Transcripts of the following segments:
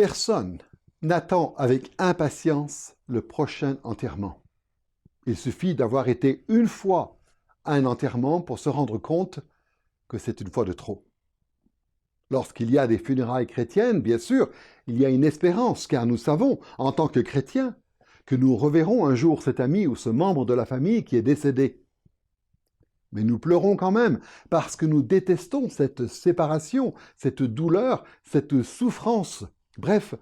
Personne n'attend avec impatience le prochain enterrement. Il suffit d'avoir été une fois à un enterrement pour se rendre compte que c'est une fois de trop. Lorsqu'il y a des funérailles chrétiennes, bien sûr, il y a une espérance, car nous savons, en tant que chrétiens, que nous reverrons un jour cet ami ou ce membre de la famille qui est décédé. Mais nous pleurons quand même, parce que nous détestons cette séparation, cette douleur, cette souffrance, bref,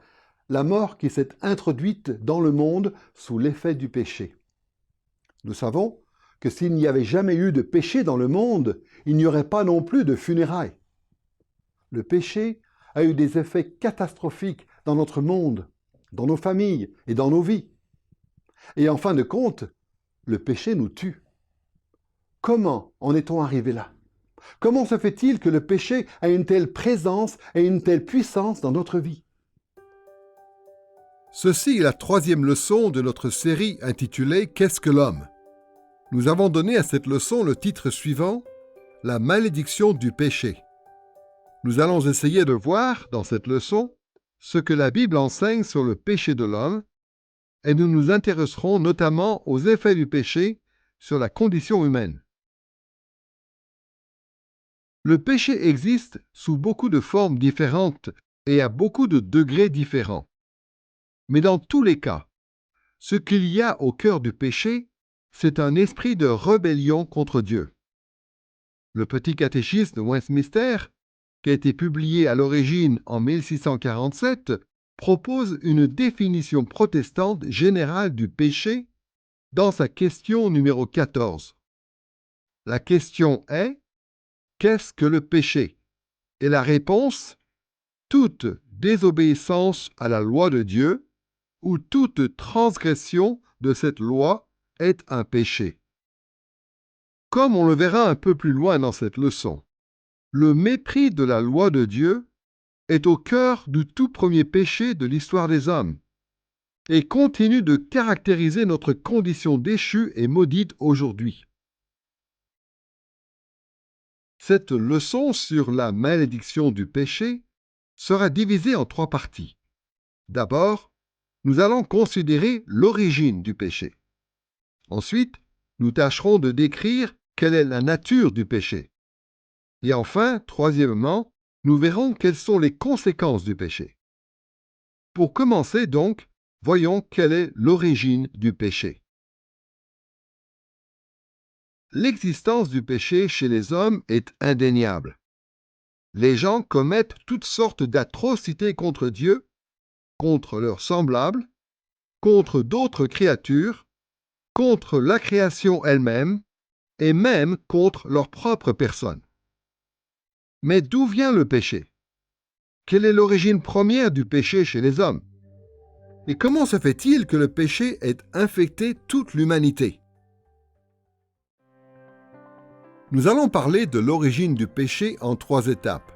la mort qui s'est introduite dans le monde sous l'effet du péché. Nous savons que s'il n'y avait jamais eu de péché dans le monde, il n'y aurait pas non plus de funérailles. Le péché a eu des effets catastrophiques dans notre monde, dans nos familles et dans nos vies. Et en fin de compte, le péché nous tue. Comment en est-on arrivé là? Comment se fait-il que le péché a une telle présence et une telle puissance dans notre vie? Ceci est la 3e leçon de notre série intitulée « Qu'est-ce que l'homme ?» Nous avons donné à cette leçon le titre suivant « La malédiction du péché ». Nous allons essayer de voir, dans cette leçon, ce que la Bible enseigne sur le péché de l'homme, et nous nous intéresserons notamment aux effets du péché sur la condition humaine. Le péché existe sous beaucoup de formes différentes et à beaucoup de degrés différents. Mais dans tous les cas, ce qu'il y a au cœur du péché, c'est un esprit de rébellion contre Dieu. Le petit catéchisme de Westminster, qui a été publié à l'origine en 1647, propose une définition protestante générale du péché dans sa question numéro 14. La question est « Qu'est-ce que le péché ?» Et la réponse « Toute désobéissance à la loi de Dieu ou toute transgression de cette loi est un péché. » Comme on le verra un peu plus loin dans cette leçon, le mépris de la loi de Dieu est au cœur du tout premier péché de l'histoire des hommes et continue de caractériser notre condition déchue et maudite aujourd'hui. Cette leçon sur la malédiction du péché sera divisée en 3 parties. D'abord, nous allons considérer l'origine du péché. Ensuite, nous tâcherons de décrire quelle est la nature du péché. Et enfin, troisièmement, nous verrons quelles sont les conséquences du péché. Pour commencer donc, voyons quelle est l'origine du péché. L'existence du péché chez les hommes est indéniable. Les gens commettent toutes sortes d'atrocités contre Dieu, contre leurs semblables, contre d'autres créatures, contre la création elle-même et même contre leur propre personne. Mais d'où vient le péché? Quelle est l'origine première du péché chez les hommes? Et comment se fait-il que le péché ait infecté toute l'humanité? Nous allons parler de l'origine du péché en 3 étapes.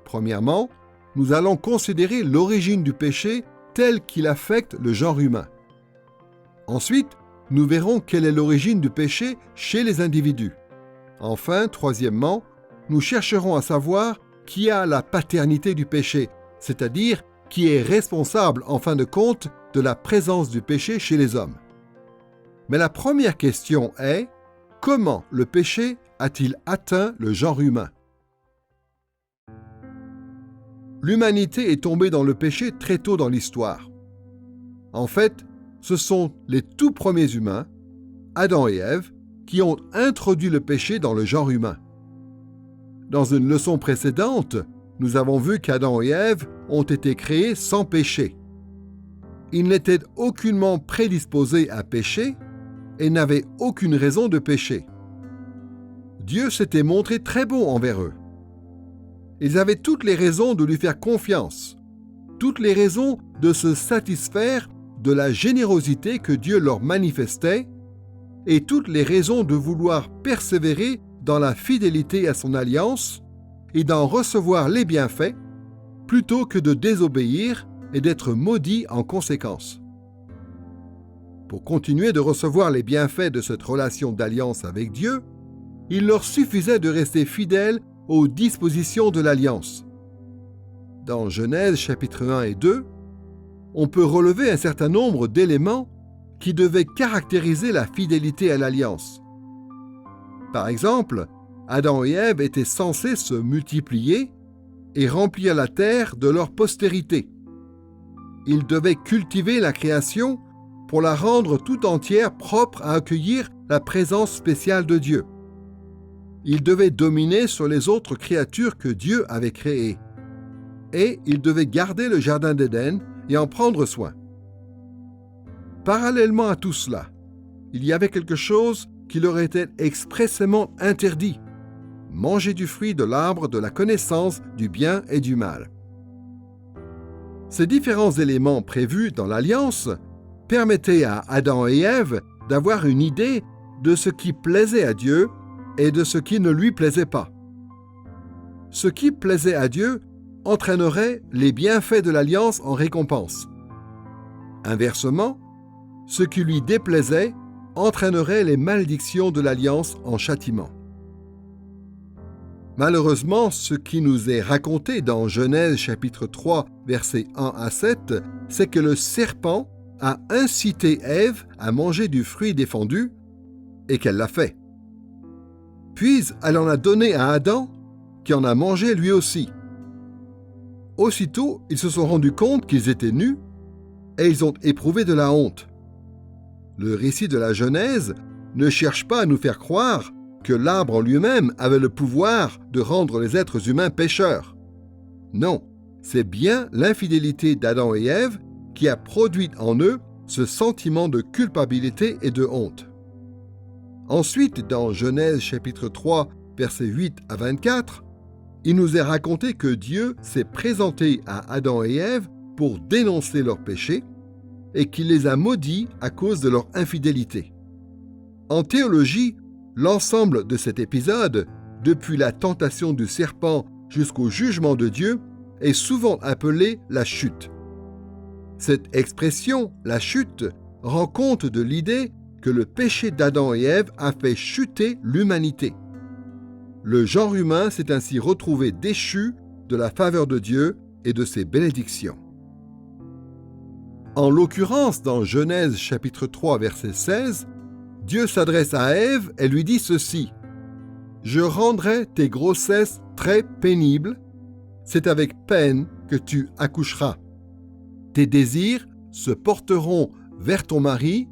Premièrement, nous allons considérer l'origine du péché telle qu'il affecte le genre humain. Ensuite, nous verrons quelle est l'origine du péché chez les individus. Enfin, troisièmement, nous chercherons à savoir qui a la paternité du péché, c'est-à-dire qui est responsable, en fin de compte, de la présence du péché chez les hommes. Mais la première question est, comment le péché a-t-il atteint le genre humain? L'humanité est tombée dans le péché très tôt dans l'histoire. En fait, ce sont les tout premiers humains, Adam et Ève, qui ont introduit le péché dans le genre humain. Dans une leçon précédente, nous avons vu qu'Adam et Ève ont été créés sans péché. Ils n'étaient aucunement prédisposés à pécher et n'avaient aucune raison de pécher. Dieu s'était montré très bon envers eux. Ils avaient toutes les raisons de lui faire confiance, toutes les raisons de se satisfaire de la générosité que Dieu leur manifestait et toutes les raisons de vouloir persévérer dans la fidélité à son alliance et d'en recevoir les bienfaits plutôt que de désobéir et d'être maudits en conséquence. Pour continuer de recevoir les bienfaits de cette relation d'alliance avec Dieu, il leur suffisait de rester fidèles aux dispositions de l'alliance. dans Genèse chapitre 1 et 2, on peut relever un certain nombre d'éléments qui devaient caractériser la fidélité à l'alliance. Par exemple, Adam et Ève étaient censés se multiplier et remplir la terre de leur postérité. Ils devaient cultiver la création pour la rendre tout entière propre à accueillir la présence spéciale de Dieu. Ils devaient dominer sur les autres créatures que Dieu avait créées. Et ils devaient garder le jardin d'Éden et en prendre soin. Parallèlement à tout cela, il y avait quelque chose qui leur était expressément interdit: manger du fruit de l'arbre de la connaissance du bien et du mal. Ces différents éléments prévus dans l'Alliance permettaient à Adam et Ève d'avoir une idée de ce qui plaisait à Dieu et de ce qui ne lui plaisait pas. Ce qui plaisait à Dieu entraînerait les bienfaits de l'Alliance en récompense. Inversement, ce qui lui déplaisait entraînerait les malédictions de l'Alliance en châtiment. Malheureusement, ce qui nous est raconté dans Genèse chapitre 3, versets 1 à 7, c'est que le serpent a incité Ève à manger du fruit défendu et qu'elle l'a fait. Puis elle en a donné à Adam, qui en a mangé lui aussi. Aussitôt, ils se sont rendus compte qu'ils étaient nus et ils ont éprouvé de la honte. Le récit de la Genèse ne cherche pas à nous faire croire que l'arbre en lui-même avait le pouvoir de rendre les êtres humains pécheurs. Non, c'est bien l'infidélité d'Adam et Ève qui a produit en eux ce sentiment de culpabilité et de honte. Ensuite, dans Genèse chapitre 3, versets 8 à 24, il nous est raconté que Dieu s'est présenté à Adam et Ève pour dénoncer leurs péchés et qu'il les a maudits à cause de leur infidélité. En théologie, l'ensemble de cet épisode, depuis la tentation du serpent jusqu'au jugement de Dieu, est souvent appelé la chute. Cette expression, la chute, rend compte de l'idée que le péché d'Adam et Ève a fait chuter l'humanité. Le genre humain s'est ainsi retrouvé déchu de la faveur de Dieu et de ses bénédictions. En l'occurrence, dans Genèse chapitre 3, verset 16, Dieu s'adresse à Ève et lui dit ceci: « Je rendrai tes grossesses très pénibles, c'est avec peine que tu accoucheras. Tes désirs se porteront vers ton mari,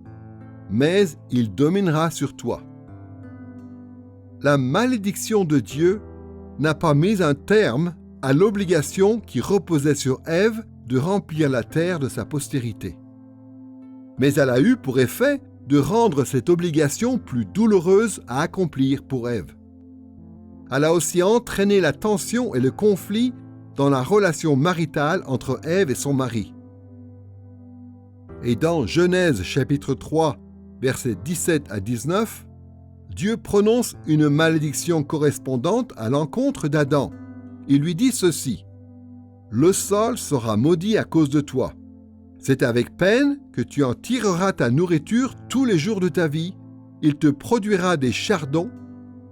mais il dominera sur toi. » La malédiction de Dieu n'a pas mis un terme à l'obligation qui reposait sur Ève de remplir la terre de sa postérité. Mais elle a eu pour effet de rendre cette obligation plus douloureuse à accomplir pour Ève. Elle a aussi entraîné la tension et le conflit dans la relation maritale entre Ève et son mari. Et dans Genèse chapitre 3, versets 17 à 19, Dieu prononce une malédiction correspondante à l'encontre d'Adam. Il lui dit ceci: « Le sol sera maudit à cause de toi. C'est avec peine que tu en tireras ta nourriture tous les jours de ta vie. Il te produira des chardons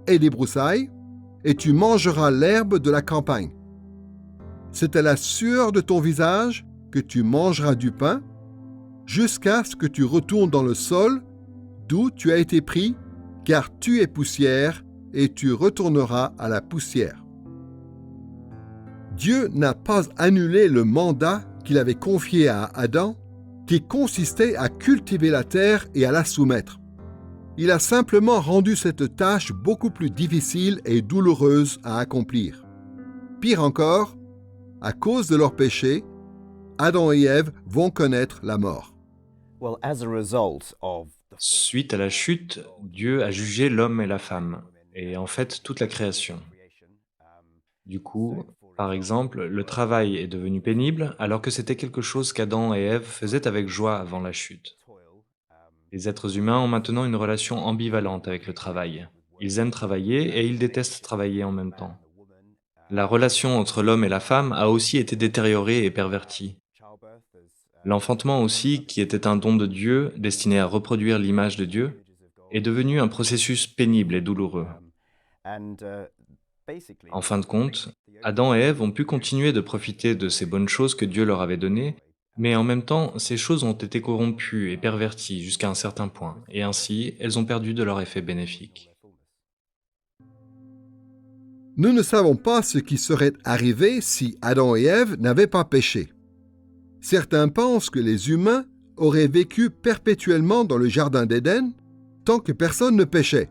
et des broussailles, et tu mangeras l'herbe de la campagne. C'est à la sueur de ton visage que tu mangeras du pain, jusqu'à ce que tu retournes dans le sol, d'où tu as été pris, car tu es poussière, et tu retourneras à la poussière. » Dieu n'a pas annulé le mandat qu'il avait confié à Adam, qui consistait à cultiver la terre et à la soumettre. Il a simplement rendu cette tâche beaucoup plus difficile et douloureuse à accomplir. Pire encore, à cause de leur péché, Adam et Ève vont connaître la mort. Suite à la chute, Dieu a jugé l'homme et la femme, et en fait toute la création. Du coup, par exemple, le travail est devenu pénible alors que c'était quelque chose qu'Adam et Ève faisaient avec joie avant la chute. Les êtres humains ont maintenant une relation ambivalente avec le travail. Ils aiment travailler et ils détestent travailler en même temps. La relation entre l'homme et la femme a aussi été détériorée et pervertie. L'enfantement aussi, qui était un don de Dieu destiné à reproduire l'image de Dieu, est devenu un processus pénible et douloureux. En fin de compte, Adam et Ève ont pu continuer de profiter de ces bonnes choses que Dieu leur avait données, mais en même temps, ces choses ont été corrompues et perverties jusqu'à un certain point, et ainsi, elles ont perdu de leur effet bénéfique. Nous ne savons pas ce qui serait arrivé si Adam et Ève n'avaient pas péché. Certains pensent que les humains auraient vécu perpétuellement dans le jardin d'Éden tant que personne ne péchait.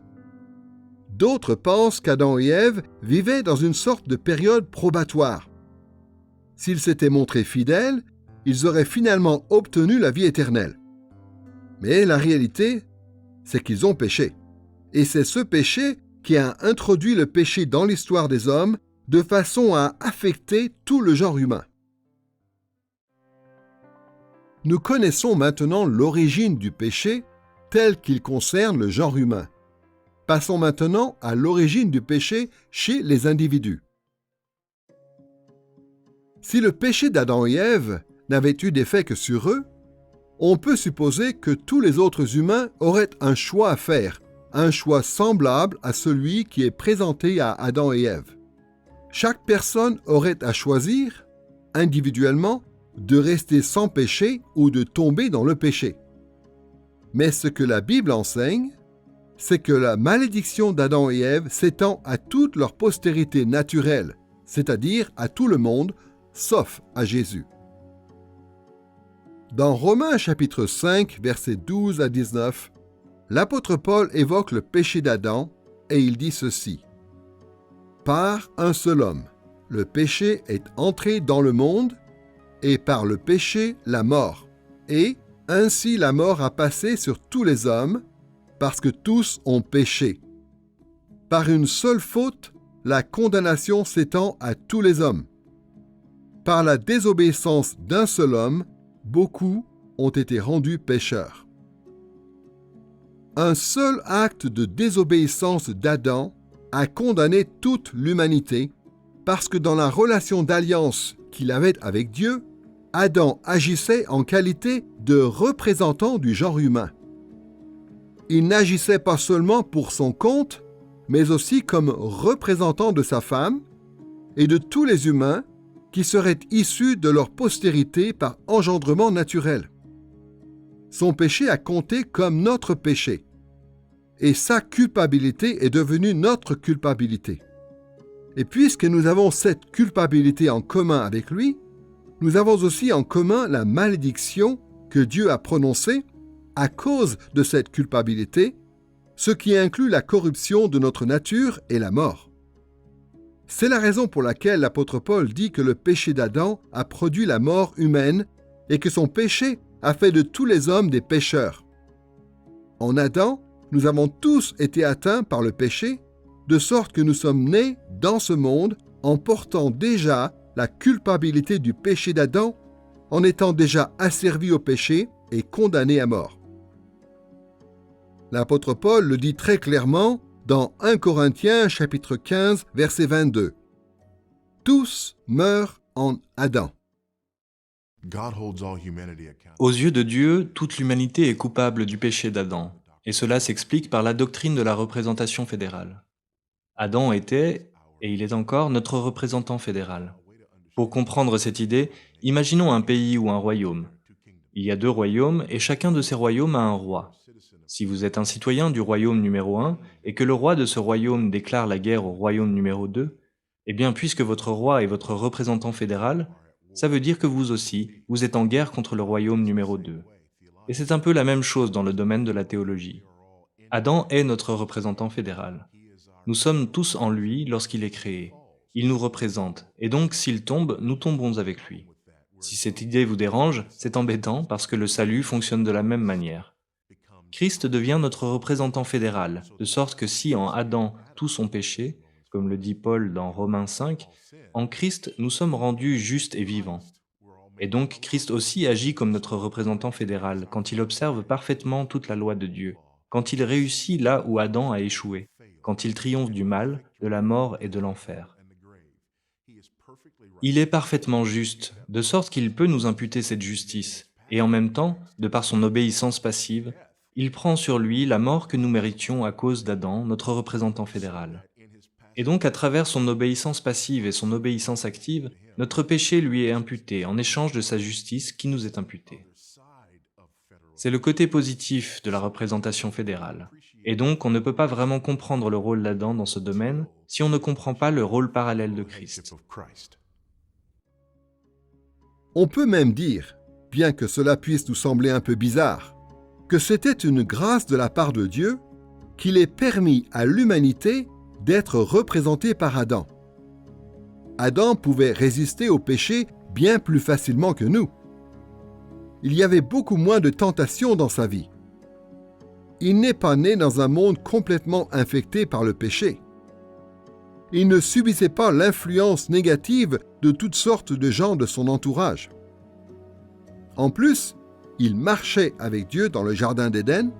D'autres pensent qu'Adam et Ève vivaient dans une sorte de période probatoire. S'ils s'étaient montrés fidèles, ils auraient finalement obtenu la vie éternelle. Mais la réalité, c'est qu'ils ont péché. Et c'est ce péché qui a introduit le péché dans l'histoire des hommes de façon à affecter tout le genre humain. Nous connaissons maintenant l'origine du péché tel qu'il concerne le genre humain. Passons maintenant à l'origine du péché chez les individus. Si le péché d'Adam et Ève n'avait eu d'effet que sur eux, on peut supposer que tous les autres humains auraient un choix à faire, un choix semblable à celui qui est présenté à Adam et Ève. Chaque personne aurait à choisir, individuellement, de rester sans péché ou de tomber dans le péché. Mais ce que la Bible enseigne, c'est que la malédiction d'Adam et Ève s'étend à toute leur postérité naturelle, c'est-à-dire à tout le monde, sauf à Jésus. Dans Romains chapitre 5, versets 12 à 19, l'apôtre Paul évoque le péché d'Adam et il dit ceci. « Par un seul homme, le péché est entré dans le monde, et par le péché, la mort. Et ainsi la mort a passé sur tous les hommes, parce que tous ont péché. Par une seule faute, la condamnation s'étend à tous les hommes. Par la désobéissance d'un seul homme, beaucoup ont été rendus pécheurs. » Un seul acte de désobéissance d'Adam a condamné toute l'humanité, parce que dans la relation d'alliance qu'il avait avec Dieu, Adam agissait en qualité de représentant du genre humain. Il n'agissait pas seulement pour son compte, mais aussi comme représentant de sa femme et de tous les humains qui seraient issus de leur postérité par engendrement naturel. Son péché a compté comme notre péché, et sa culpabilité est devenue notre culpabilité. Et puisque nous avons cette culpabilité en commun avec lui, nous avons aussi en commun la malédiction que Dieu a prononcée à cause de cette culpabilité, ce qui inclut la corruption de notre nature et la mort. C'est la raison pour laquelle l'apôtre Paul dit que le péché d'Adam a produit la mort humaine et que son péché a fait de tous les hommes des pécheurs. En Adam, nous avons tous été atteints par le péché, de sorte que nous sommes nés dans ce monde en portant déjà la culpabilité du péché d'Adam, en étant déjà asservis au péché et condamnés à mort. L'apôtre Paul le dit très clairement dans 1 Corinthiens chapitre 15, verset 22. Tous meurent en Adam. Aux yeux de Dieu, toute l'humanité est coupable du péché d'Adam, et cela s'explique par la doctrine de la représentation fédérale. Adam était, et il est encore, notre représentant fédéral. Pour comprendre cette idée, imaginons un pays ou un royaume. Il y a deux royaumes, et chacun de ces royaumes a un roi. Si vous êtes un citoyen du royaume numéro 1, et que le roi de ce royaume déclare la guerre au royaume numéro 2, eh bien puisque votre roi est votre représentant fédéral, ça veut dire que vous aussi, vous êtes en guerre contre le royaume numéro 2. Et c'est un peu la même chose dans le domaine de la théologie. Adam est notre représentant fédéral. Nous sommes tous en lui lorsqu'il est créé. Il nous représente, et donc s'il tombe, nous tombons avec lui. Si cette idée vous dérange, c'est embêtant parce que le salut fonctionne de la même manière. Christ devient notre représentant fédéral, de sorte que si en Adam tous ont péché, comme le dit Paul dans Romains 5, en Christ nous sommes rendus justes et vivants. Et donc Christ aussi agit comme notre représentant fédéral quand il observe parfaitement toute la loi de Dieu, quand il réussit là où Adam a échoué, quand il triomphe du mal, de la mort et de l'enfer. Il est parfaitement juste, de sorte qu'il peut nous imputer cette justice, et en même temps, de par son obéissance passive, il prend sur lui la mort que nous méritions à cause d'Adam, notre représentant fédéral. Et donc, à travers son obéissance passive et son obéissance active, notre péché lui est imputé en échange de sa justice qui nous est imputée. C'est le côté positif de la représentation fédérale. Et donc, on ne peut pas vraiment comprendre le rôle d'Adam dans ce domaine si on ne comprend pas le rôle parallèle de Christ. On peut même dire, bien que cela puisse nous sembler un peu bizarre, que c'était une grâce de la part de Dieu qu'il ait permis à l'humanité d'être représentée par Adam. Adam pouvait résister au péché bien plus facilement que nous. Il y avait beaucoup moins de tentations dans sa vie. Il n'est pas né dans un monde complètement infecté par le péché. Il ne subissait pas l'influence négative de toutes sortes de gens de son entourage. En plus, il marchait avec Dieu dans le jardin d'Éden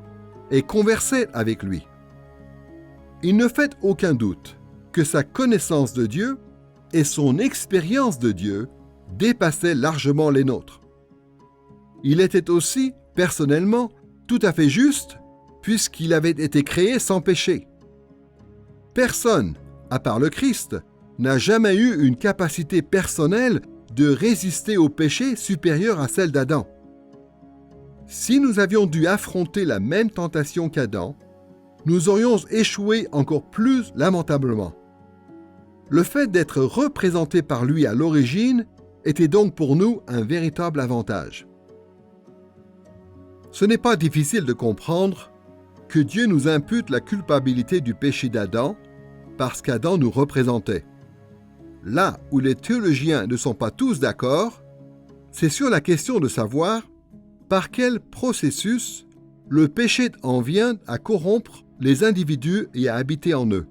et conversait avec lui. Il ne fait aucun doute que sa connaissance de Dieu et son expérience de Dieu dépassaient largement les nôtres. Il était aussi, personnellement, tout à fait juste puisqu'il avait été créé sans péché. Personne, à part le Christ, n'a jamais eu une capacité personnelle de résister au péché supérieure à celle d'Adam. Si nous avions dû affronter la même tentation qu'Adam, nous aurions échoué encore plus lamentablement. Le fait d'être représenté par lui à l'origine était donc pour nous un véritable avantage. Ce n'est pas difficile de comprendre que Dieu nous impute la culpabilité du péché d'Adam parce qu'Adam nous représentait. Là où les théologiens ne sont pas tous d'accord, c'est sur la question de savoir par quel processus le péché en vient à corrompre les individus et à habiter en eux.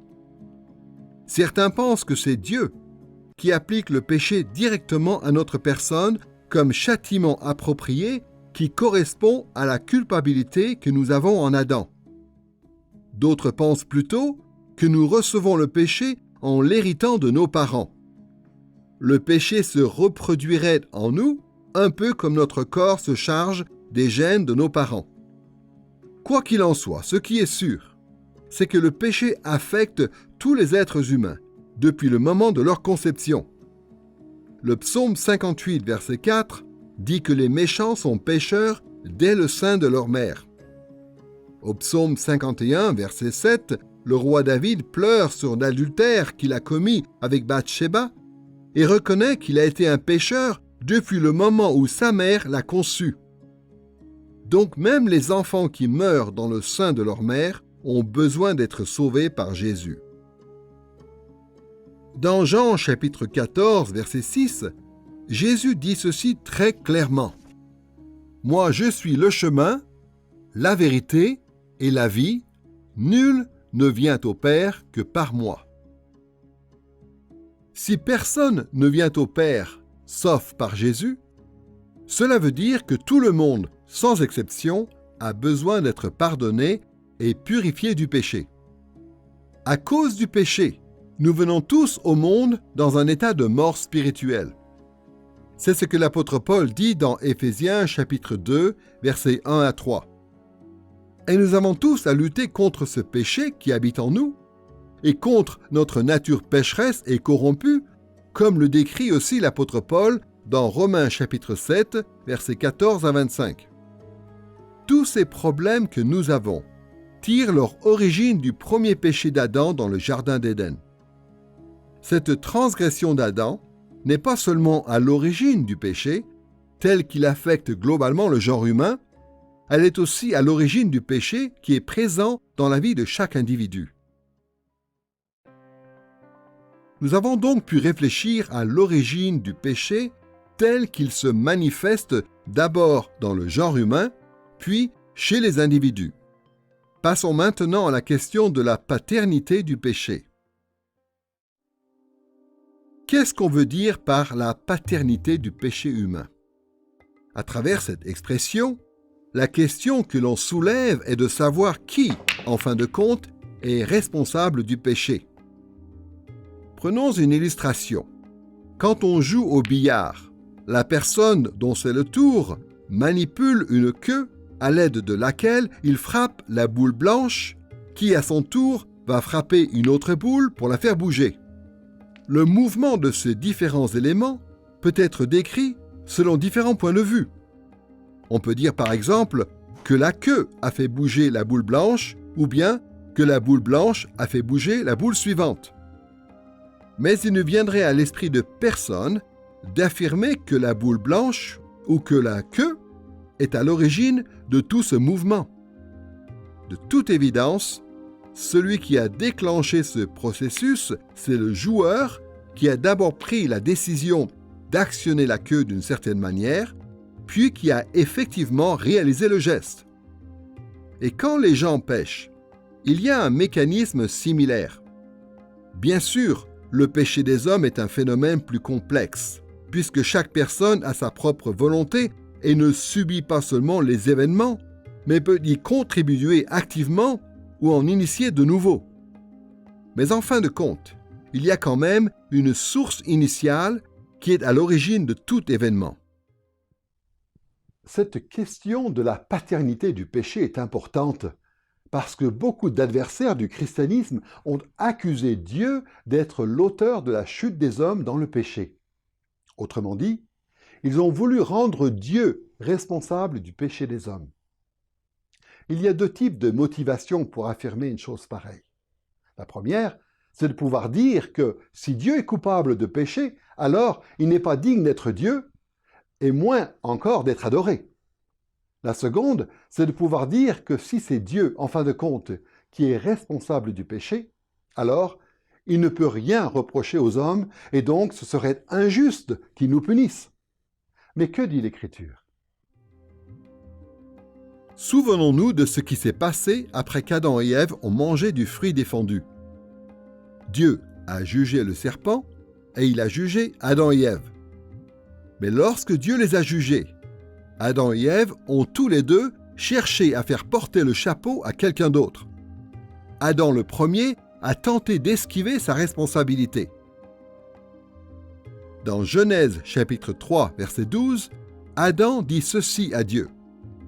Certains pensent que c'est Dieu qui applique le péché directement à notre personne comme châtiment approprié qui correspond à la culpabilité que nous avons en Adam. D'autres pensent plutôt que nous recevons le péché en l'héritant de nos parents. Le péché se reproduirait en nous un peu comme notre corps se charge des gènes de nos parents. Quoi qu'il en soit, ce qui est sûr, c'est que le péché affecte tous les êtres humains depuis le moment de leur conception. Le psaume 58, verset 4, dit que les méchants sont pécheurs dès le sein de leur mère. Au psaume 51, verset 7, le roi David pleure sur l'adultère qu'il a commis avec Bathsheba et reconnaît qu'il a été un pécheur depuis le moment où sa mère l'a conçu. Donc même les enfants qui meurent dans le sein de leur mère ont besoin d'être sauvés par Jésus. Dans Jean chapitre 14, verset 6, Jésus dit ceci très clairement. « Moi je suis le chemin, la vérité et la vie, nul ne vient au Père que par moi. » Si personne ne vient au Père sauf par Jésus, cela veut dire que tout le monde, sans exception, a besoin d'être pardonné et purifié du péché. À cause du péché, nous venons tous au monde dans un état de mort spirituelle. C'est ce que l'apôtre Paul dit dans Éphésiens chapitre 2, versets 1 à 3. Et nous avons tous à lutter contre ce péché qui habite en nous et contre notre nature pécheresse et corrompue, comme le décrit aussi l'apôtre Paul dans Romains chapitre 7, versets 14 à 25. Tous ces problèmes que nous avons tirent leur origine du premier péché d'Adam dans le jardin d'Éden. Cette transgression d'Adam n'est pas seulement à l'origine du péché, tel qu'il affecte globalement le genre humain, elle est aussi à l'origine du péché qui est présent dans la vie de chaque individu. Nous avons donc pu réfléchir à l'origine du péché tel qu'il se manifeste d'abord dans le genre humain, puis chez les individus. Passons maintenant à la question de la paternité du péché. Qu'est-ce qu'on veut dire par la paternité du péché humain? À travers cette expression, la question que l'on soulève est de savoir qui, en fin de compte, est responsable du péché. Prenons une illustration. Quand on joue au billard, la personne dont c'est le tour manipule une queue à l'aide de laquelle il frappe la boule blanche qui, à son tour, va frapper une autre boule pour la faire bouger. Le mouvement de ces différents éléments peut être décrit selon différents points de vue. On peut dire par exemple que la queue a fait bouger la boule blanche ou bien que la boule blanche a fait bouger la boule suivante. Mais il ne viendrait à l'esprit de personne d'affirmer que la boule blanche ou que la queue est à l'origine de tout ce mouvement. De toute évidence, celui qui a déclenché ce processus, c'est le joueur qui a d'abord pris la décision d'actionner la queue d'une certaine manière, puis qui a effectivement réalisé le geste. Et quand les gens pêchent, il y a un mécanisme similaire. Bien sûr, le péché des hommes est un phénomène plus complexe, puisque chaque personne a sa propre volonté et ne subit pas seulement les événements, mais peut y contribuer activement ou en initier de nouveaux. Mais en fin de compte, il y a quand même une source initiale qui est à l'origine de tout événement. Cette question de la paternité du péché est importante parce que beaucoup d'adversaires du christianisme ont accusé Dieu d'être l'auteur de la chute des hommes dans le péché. Autrement dit, ils ont voulu rendre Dieu responsable du péché des hommes. Il y a deux types de motivations pour affirmer une chose pareille. La première, c'est de pouvoir dire que si Dieu est coupable de péché, alors il n'est pas digne d'être Dieu, et moins encore d'être adoré. La seconde, c'est de pouvoir dire que si c'est Dieu, en fin de compte, qui est responsable du péché, alors il ne peut rien reprocher aux hommes, et donc ce serait injuste qu'il nous punisse. Mais que dit l'Écriture ? Souvenons-nous de ce qui s'est passé après qu'Adam et Ève ont mangé du fruit défendu. Dieu a jugé le serpent et il a jugé Adam et Ève. Mais lorsque Dieu les a jugés, Adam et Ève ont tous les deux cherché à faire porter le chapeau à quelqu'un d'autre. Adam le premier a tenté d'esquiver sa responsabilité. Dans Genèse chapitre 3, verset 12, Adam dit ceci à Dieu.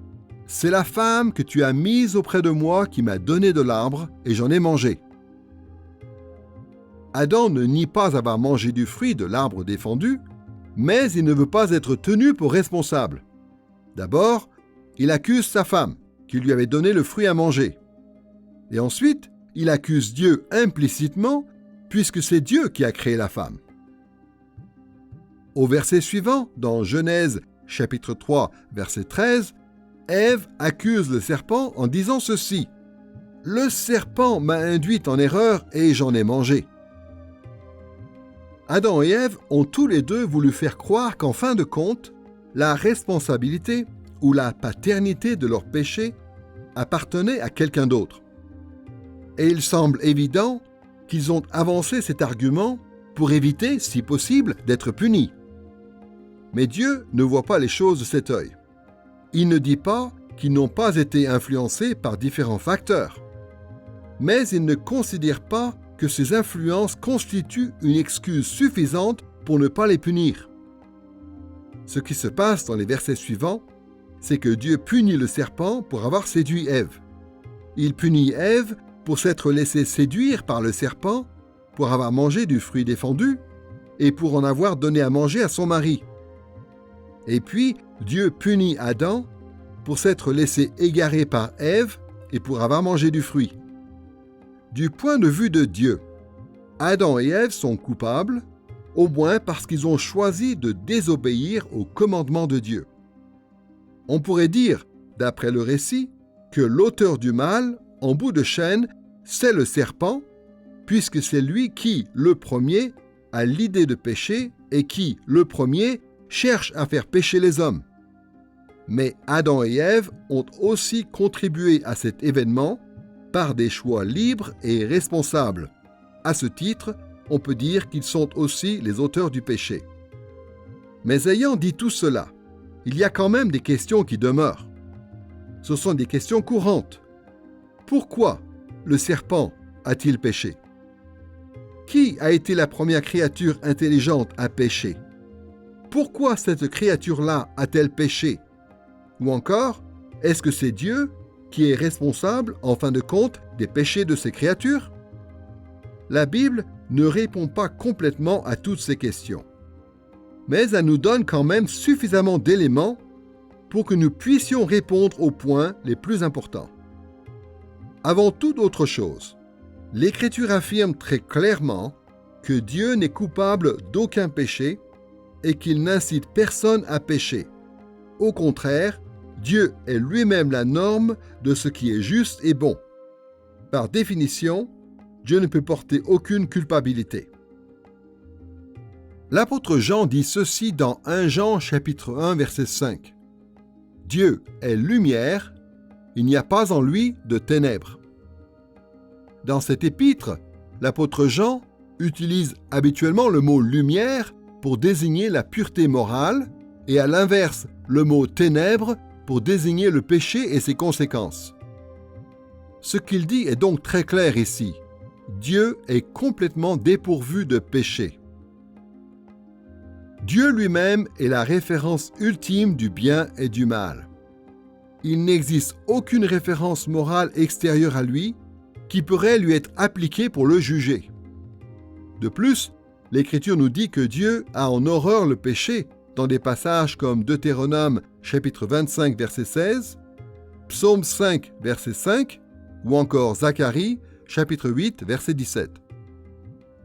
« C'est la femme que tu as mise auprès de moi qui m'a donné de l'arbre et j'en ai mangé. » Adam ne nie pas avoir mangé du fruit de l'arbre défendu, mais il ne veut pas être tenu pour responsable. D'abord, il accuse sa femme, qui lui avait donné le fruit à manger. Et ensuite, il accuse Dieu implicitement, puisque c'est Dieu qui a créé la femme. Au verset suivant, dans Genèse chapitre 3, verset 13, Ève accuse le serpent en disant ceci. « Le serpent m'a induite en erreur et j'en ai mangé. » Adam et Ève ont tous les deux voulu faire croire qu'en fin de compte, la responsabilité ou la paternité de leur péché appartenait à quelqu'un d'autre. Et il semble évident qu'ils ont avancé cet argument pour éviter, si possible, d'être punis. Mais Dieu ne voit pas les choses de cet œil. Il ne dit pas qu'ils n'ont pas été influencés par différents facteurs. Mais il ne considère pas que ces influences constituent une excuse suffisante pour ne pas les punir. Ce qui se passe dans les versets suivants, c'est que Dieu punit le serpent pour avoir séduit Ève. Il punit Ève pour s'être laissée séduire par le serpent, pour avoir mangé du fruit défendu et pour en avoir donné à manger à son mari. Et puis, Dieu punit Adam pour s'être laissé égarer par Ève et pour avoir mangé du fruit. Du point de vue de Dieu, Adam et Ève sont coupables, au moins parce qu'ils ont choisi de désobéir au commandement de Dieu. On pourrait dire, d'après le récit, que l'auteur du mal, en bout de chaîne, c'est le serpent, puisque c'est lui qui, le premier, a l'idée de pécher et qui, le premier, cherche à faire pécher les hommes. Mais Adam et Ève ont aussi contribué à cet événement par des choix libres et responsables. À ce titre, on peut dire qu'ils sont aussi les auteurs du péché. Mais ayant dit tout cela, il y a quand même des questions qui demeurent. Ce sont des questions courantes. Pourquoi le serpent a-t-il péché? Qui a été la première créature intelligente à pécher? Pourquoi cette créature-là a-t-elle péché? Ou encore, est-ce que c'est Dieu qui est responsable, en fin de compte, des péchés de ces créatures? la Bible ne répond pas complètement à toutes ces questions. Mais elle nous donne quand même suffisamment d'éléments pour que nous puissions répondre aux points les plus importants. Avant toute autre chose, l'Écriture affirme très clairement que Dieu n'est coupable d'aucun péché et qu'il n'incite personne à pécher. Au contraire, Dieu est lui-même la norme de ce qui est juste et bon. Par définition, Dieu ne peut porter aucune culpabilité. L'apôtre Jean dit ceci dans 1 Jean chapitre 1 verset 5. Dieu est lumière, il n'y a pas en lui de ténèbres. Dans cet épître, l'apôtre Jean utilise habituellement le mot lumière pour désigner la pureté morale et à l'inverse le mot ténèbres pour désigner le péché et ses conséquences. Ce qu'il dit est donc très clair ici. Dieu est complètement dépourvu de péché. Dieu lui-même est la référence ultime du bien et du mal. Il n'existe aucune référence morale extérieure à lui qui pourrait lui être appliquée pour le juger. De plus, l'Écriture nous dit que Dieu a en horreur le péché dans des passages comme Deutéronome chapitre 25 verset 16, Psaume 5 verset 5 ou encore Zacharie chapitre 8 verset 17.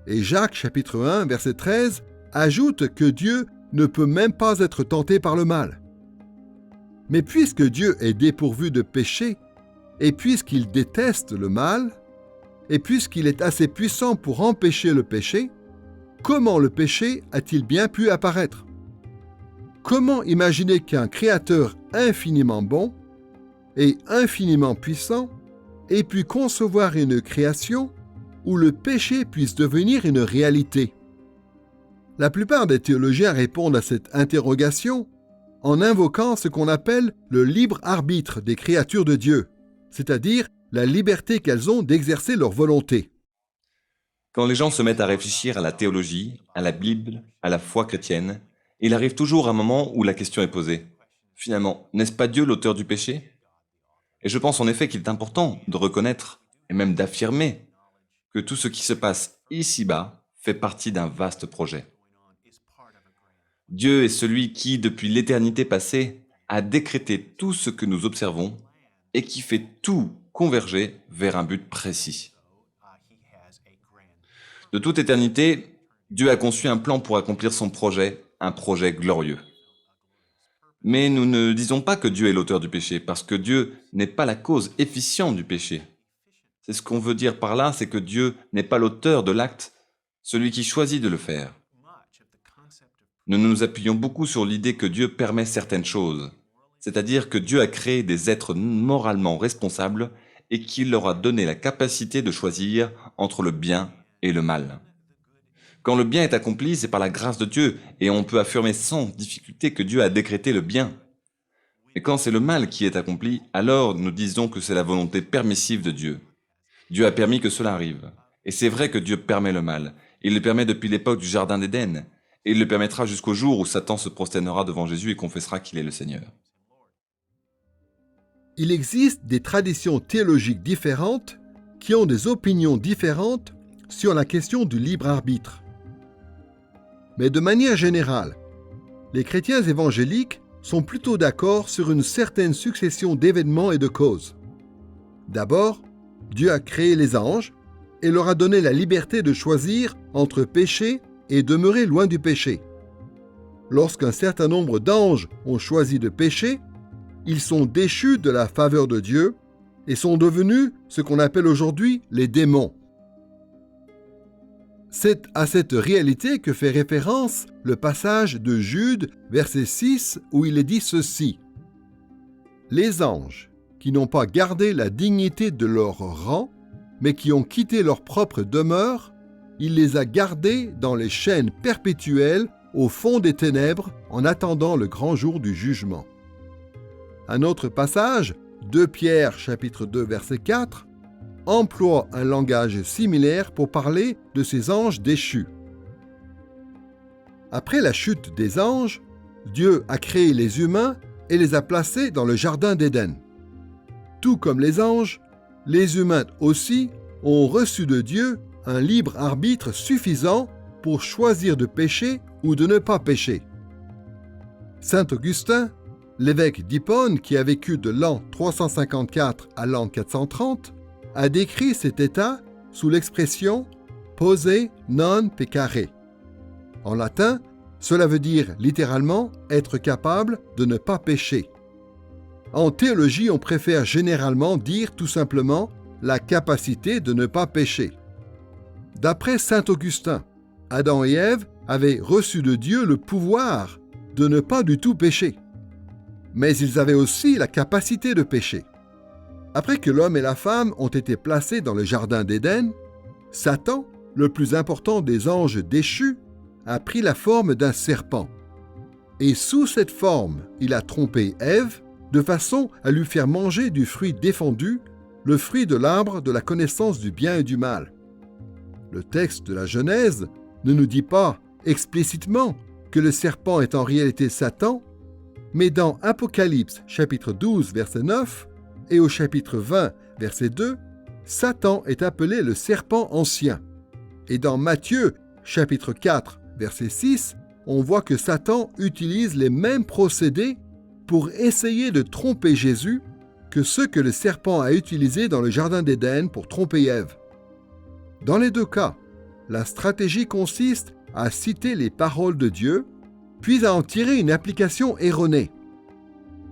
Et Jacques chapitre 1 verset 13 ajoute que Dieu ne peut même pas être tenté par le mal. Mais puisque Dieu est dépourvu de péché, et puisqu'il déteste le mal, et puisqu'il est assez puissant pour empêcher le péché, comment le péché a-t-il bien pu apparaître? Comment imaginer qu'un Créateur infiniment bon et infiniment puissant ait pu concevoir une création où le péché puisse devenir une réalité? La plupart des théologiens répondent à cette interrogation en invoquant ce qu'on appelle le libre arbitre des créatures de Dieu, c'est-à-dire la liberté qu'elles ont d'exercer leur volonté. Quand les gens se mettent à réfléchir à la théologie, à la Bible, à la foi chrétienne, il arrive toujours un moment où la question est posée. Finalement, n'est-ce pas Dieu l'auteur du péché? Et je pense en effet qu'il est important de reconnaître, et même d'affirmer, que tout ce qui se passe ici-bas fait partie d'un vaste projet. Dieu est celui qui, depuis l'éternité passée, a décrété tout ce que nous observons et qui fait tout converger vers un but précis. De toute éternité, Dieu a conçu un plan pour accomplir son projet, un projet glorieux. Mais nous ne disons pas que Dieu est l'auteur du péché, parce que Dieu n'est pas la cause efficiente du péché. C'est ce qu'on veut dire par là, c'est que Dieu n'est pas l'auteur de l'acte, celui qui choisit de le faire. Nous nous appuyons beaucoup sur l'idée que Dieu permet certaines choses, c'est-à-dire que Dieu a créé des êtres moralement responsables et qu'il leur a donné la capacité de choisir entre le bien et le mal. Quand le bien est accompli, c'est par la grâce de Dieu, et on peut affirmer sans difficulté que Dieu a décrété le bien. Et quand c'est le mal qui est accompli, alors nous disons que c'est la volonté permissive de Dieu. Dieu a permis que cela arrive. Et c'est vrai que Dieu permet le mal. Il le permet depuis l'époque du Jardin d'Éden. Et il le permettra jusqu'au jour où Satan se prosternera devant Jésus et confessera qu'il est le Seigneur. Il existe des traditions théologiques différentes qui ont des opinions différentes sur la question du libre arbitre. Mais de manière générale, les chrétiens évangéliques sont plutôt d'accord sur une certaine succession d'événements et de causes. D'abord, Dieu a créé les anges et leur a donné la liberté de choisir entre péché et demeurer loin du péché. Lorsqu'un certain nombre d'anges ont choisi de pécher, ils sont déchus de la faveur de Dieu et sont devenus ce qu'on appelle aujourd'hui les démons. C'est à cette réalité que fait référence le passage de Jude, verset 6, où il est dit ceci. « Les anges, qui n'ont pas gardé la dignité de leur rang, mais qui ont quitté leur propre demeure, il les a gardés dans les chaînes perpétuelles au fond des ténèbres en attendant le grand jour du jugement. » Un autre passage, 2 Pierre chapitre 2 verset 4, emploie un langage similaire pour parler de ces anges déchus. Après la chute des anges, Dieu a créé les humains et les a placés dans le Jardin d'Éden. Tout comme les anges, les humains aussi ont reçu de Dieu un libre arbitre suffisant pour choisir de pécher ou de ne pas pécher. Saint Augustin, l'évêque d'Hippone qui a vécu de l'an 354 à l'an 430, a décrit cet état sous l'expression « posse non peccare ». En latin, cela veut dire littéralement être capable de ne pas pécher. En théologie, on préfère généralement dire tout simplement la capacité de ne pas pécher. D'après saint Augustin, Adam et Ève avaient reçu de Dieu le pouvoir de ne pas du tout pécher. Mais ils avaient aussi la capacité de pécher. Après que l'homme et la femme ont été placés dans le jardin d'Éden, Satan, le plus important des anges déchus, a pris la forme d'un serpent. Et sous cette forme, il a trompé Ève de façon à lui faire manger du fruit défendu, le fruit de l'arbre de la connaissance du bien et du mal. Le texte de la Genèse ne nous dit pas explicitement que le serpent est en réalité Satan, mais dans Apocalypse chapitre 12 verset 9 et au chapitre 20 verset 2, Satan est appelé le serpent ancien. Et dans Matthieu chapitre 4 verset 6, on voit que Satan utilise les mêmes procédés pour essayer de tromper Jésus que ceux que le serpent a utilisés dans le jardin d'Éden pour tromper Ève. Dans les deux cas, la stratégie consiste à citer les paroles de Dieu, puis à en tirer une application erronée.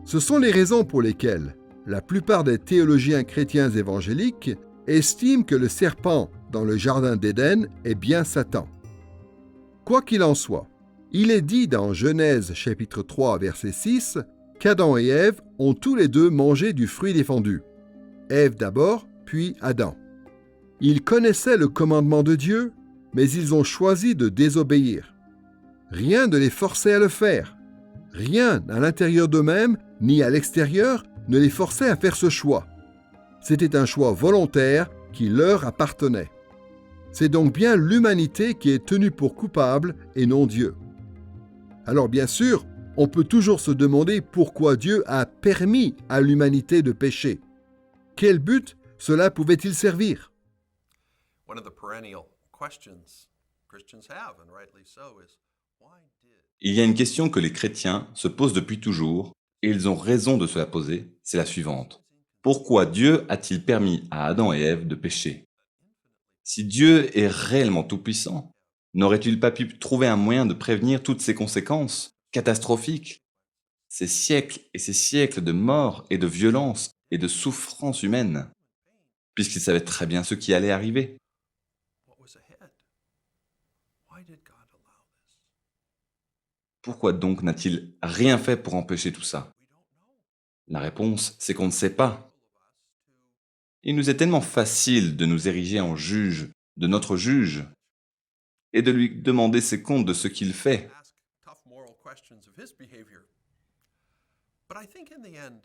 Ce sont les raisons pour lesquelles la plupart des théologiens chrétiens évangéliques estiment que le serpent dans le jardin d'Éden est bien Satan. Quoi qu'il en soit, il est dit dans Genèse chapitre 3 verset 6 qu'Adam et Ève ont tous les deux mangé du fruit défendu. Ève d'abord, puis Adam. Ils connaissaient le commandement de Dieu, mais ils ont choisi de désobéir. Rien ne les forçait à le faire. Rien à l'intérieur d'eux-mêmes ni à l'extérieur ne les forçait à faire ce choix. C'était un choix volontaire qui leur appartenait. C'est donc bien l'humanité qui est tenue pour coupable et non Dieu. Alors bien sûr, on peut toujours se demander pourquoi Dieu a permis à l'humanité de pécher. Quel but cela pouvait-il servir? One of the perennial questions Christians have, and rightly so, is why did... Il y a une question que les chrétiens se posent depuis toujours, et ils ont raison de se la poser, c'est la suivante. Pourquoi Dieu a-t-il permis à Adam et Ève de pécher? Si Dieu est réellement tout-puissant, n'aurait-il pas pu trouver un moyen de prévenir toutes ces conséquences catastrophiques, ces siècles et ces siècles de mort et de violence et de souffrance humaine, puisqu'il savait très bien ce qui allait arriver? What was ahead? Why did God allow this? Pourquoi donc n'a-t-il rien fait pour empêcher tout ça? La réponse, c'est qu'on ne sait pas. Il nous est tellement facile de nous ériger en juge de notre juge et de lui demander ses comptes de ce qu'il fait. Ask tough moral questions of his behavior. But I think in the end,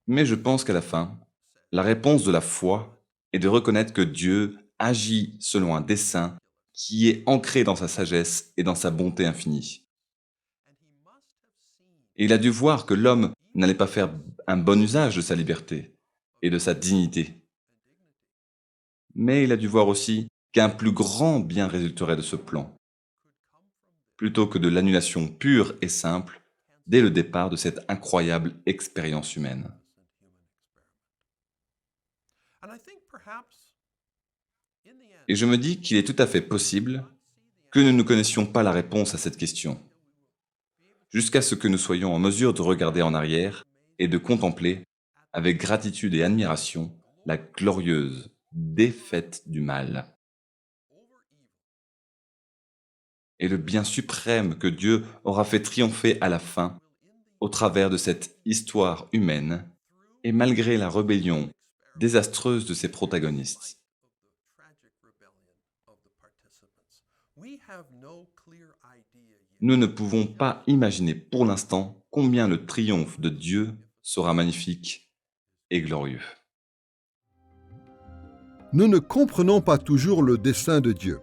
Mais je pense qu'à la fin, la réponse de la foi est de reconnaître que Dieu agit selon un dessein qui est ancré dans sa sagesse et dans sa bonté infinie. and he must have seen Et il a dû voir que l'homme n'allait pas faire un bon usage de sa liberté et de sa dignité. Mais il a dû voir aussi qu'un plus grand bien résulterait de ce plan, plutôt que de l'annulation pure et simple dès le départ de cette incroyable expérience humaine. and I think perhaps in the end Et je me dis qu'il est tout à fait possible que nous ne connaissions pas la réponse à cette question, jusqu'à ce que nous soyons en mesure de regarder en arrière et de contempler, avec gratitude et admiration, la glorieuse défaite du mal et le bien suprême que Dieu aura fait triompher à la fin au travers de cette histoire humaine et malgré la rébellion désastreuse de ses protagonistes. tragic rebellion of the participants. We have no clear idea yet. Nous ne pouvons pas imaginer pour l'instant combien le triomphe de Dieu sera magnifique et glorieux. Nous ne comprenons pas toujours le dessein de Dieu.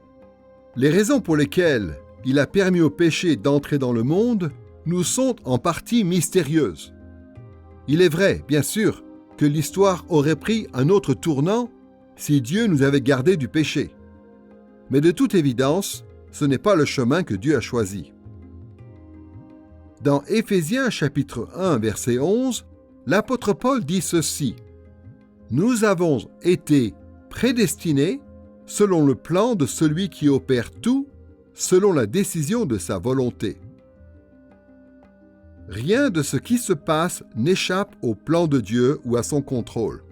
Les raisons pour lesquelles il a permis au péché d'entrer dans le monde nous sont en partie mystérieuses. Il est vrai, bien sûr, que l'histoire aurait pris un autre tournant si Dieu nous avait gardés du péché. Mais de toute évidence, ce n'est pas le chemin que Dieu a choisi. Dans Éphésiens chapitre 1, verset 11, l'apôtre Paul dit ceci: « Nous avons été prédestinés selon le plan de celui qui opère tout, selon la décision de sa volonté. » Rien de ce qui se passe n'échappe au plan de Dieu ou à son contrôle.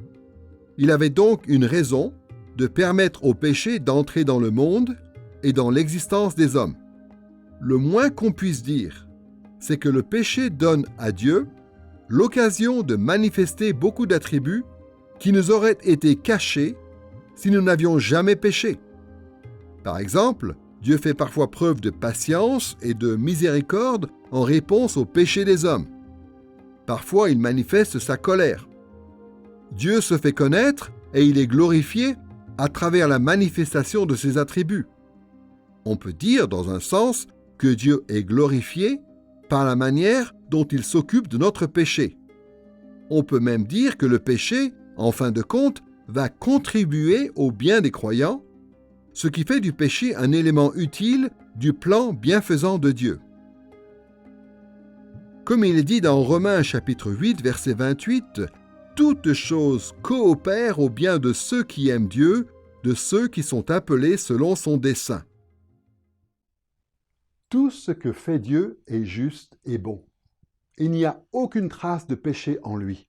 Il avait donc une raison de permettre au péché d'entrer dans le monde et dans l'existence des hommes. Le moins qu'on puisse dire, c'est que le péché donne à Dieu l'occasion de manifester beaucoup d'attributs qui nous auraient été cachés si nous n'avions jamais péché. Par exemple, Dieu fait parfois preuve de patience et de miséricorde en réponse aux péchés des hommes. Parfois, il manifeste sa colère. Dieu se fait connaître et il est glorifié à travers la manifestation de ses attributs. On peut dire, dans un sens, que Dieu est glorifié par la manière dont il s'occupe de notre péché. On peut même dire que le péché, en fin de compte, va contribuer au bien des croyants, ce qui fait du péché un élément utile du plan bienfaisant de Dieu. Comme il est dit dans Romains chapitre 8, verset 28, « Toutes choses coopèrent au bien de ceux qui aiment Dieu, de ceux qui sont appelés selon son dessein. » Tout ce que fait Dieu est juste et bon. Il n'y a aucune trace de péché en lui.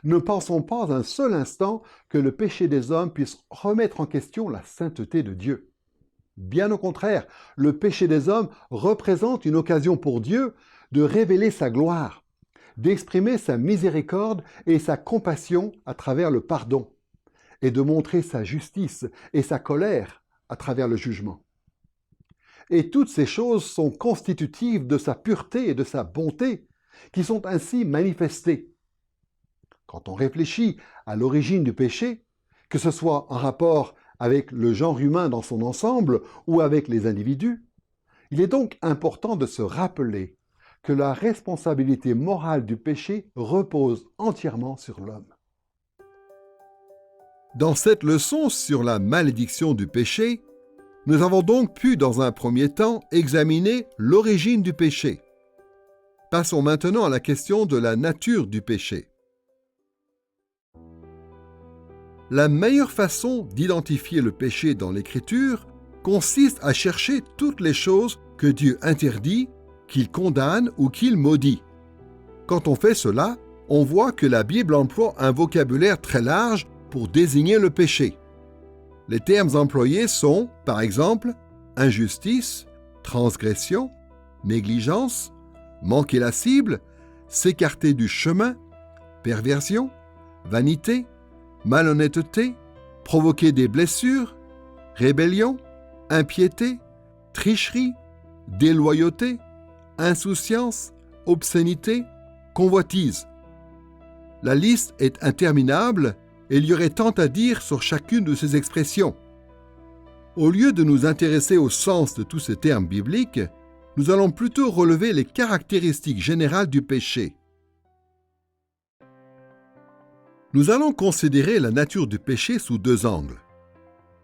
Ne pensons pas un seul instant que le péché des hommes puisse remettre en question la sainteté de Dieu. Bien au contraire, le péché des hommes représente une occasion pour Dieu de révéler sa gloire, d'exprimer sa miséricorde et sa compassion à travers le pardon, et de montrer sa justice et sa colère à travers le jugement. Et toutes ces choses sont constitutives de sa pureté et de sa bonté, qui sont ainsi manifestées. Quand on réfléchit à l'origine du péché, que ce soit en rapport avec le genre humain dans son ensemble ou avec les individus, il est donc important de se rappeler que la responsabilité morale du péché repose entièrement sur l'homme. Dans cette leçon sur la malédiction du péché, nous avons donc pu, dans un premier temps, examiner l'origine du péché. Passons maintenant à la question de la nature du péché. La meilleure façon d'identifier le péché dans l'Écriture consiste à chercher toutes les choses que Dieu interdit, qu'il condamne ou qu'il maudit. Quand on fait cela, on voit que la Bible emploie un vocabulaire très large pour désigner le péché. Les termes employés sont, par exemple, injustice, transgression, négligence, manquer la cible, s'écarter du chemin, perversion, vanité, malhonnêteté, provoquer des blessures, rébellion, impiété, tricherie, déloyauté, insouciance, obscénité, convoitise. La liste est interminable et il y aurait tant à dire sur chacune de ces expressions. Au lieu de nous intéresser au sens de tous ces termes bibliques, nous allons plutôt relever les caractéristiques générales du péché. Nous allons considérer la nature du péché sous deux angles.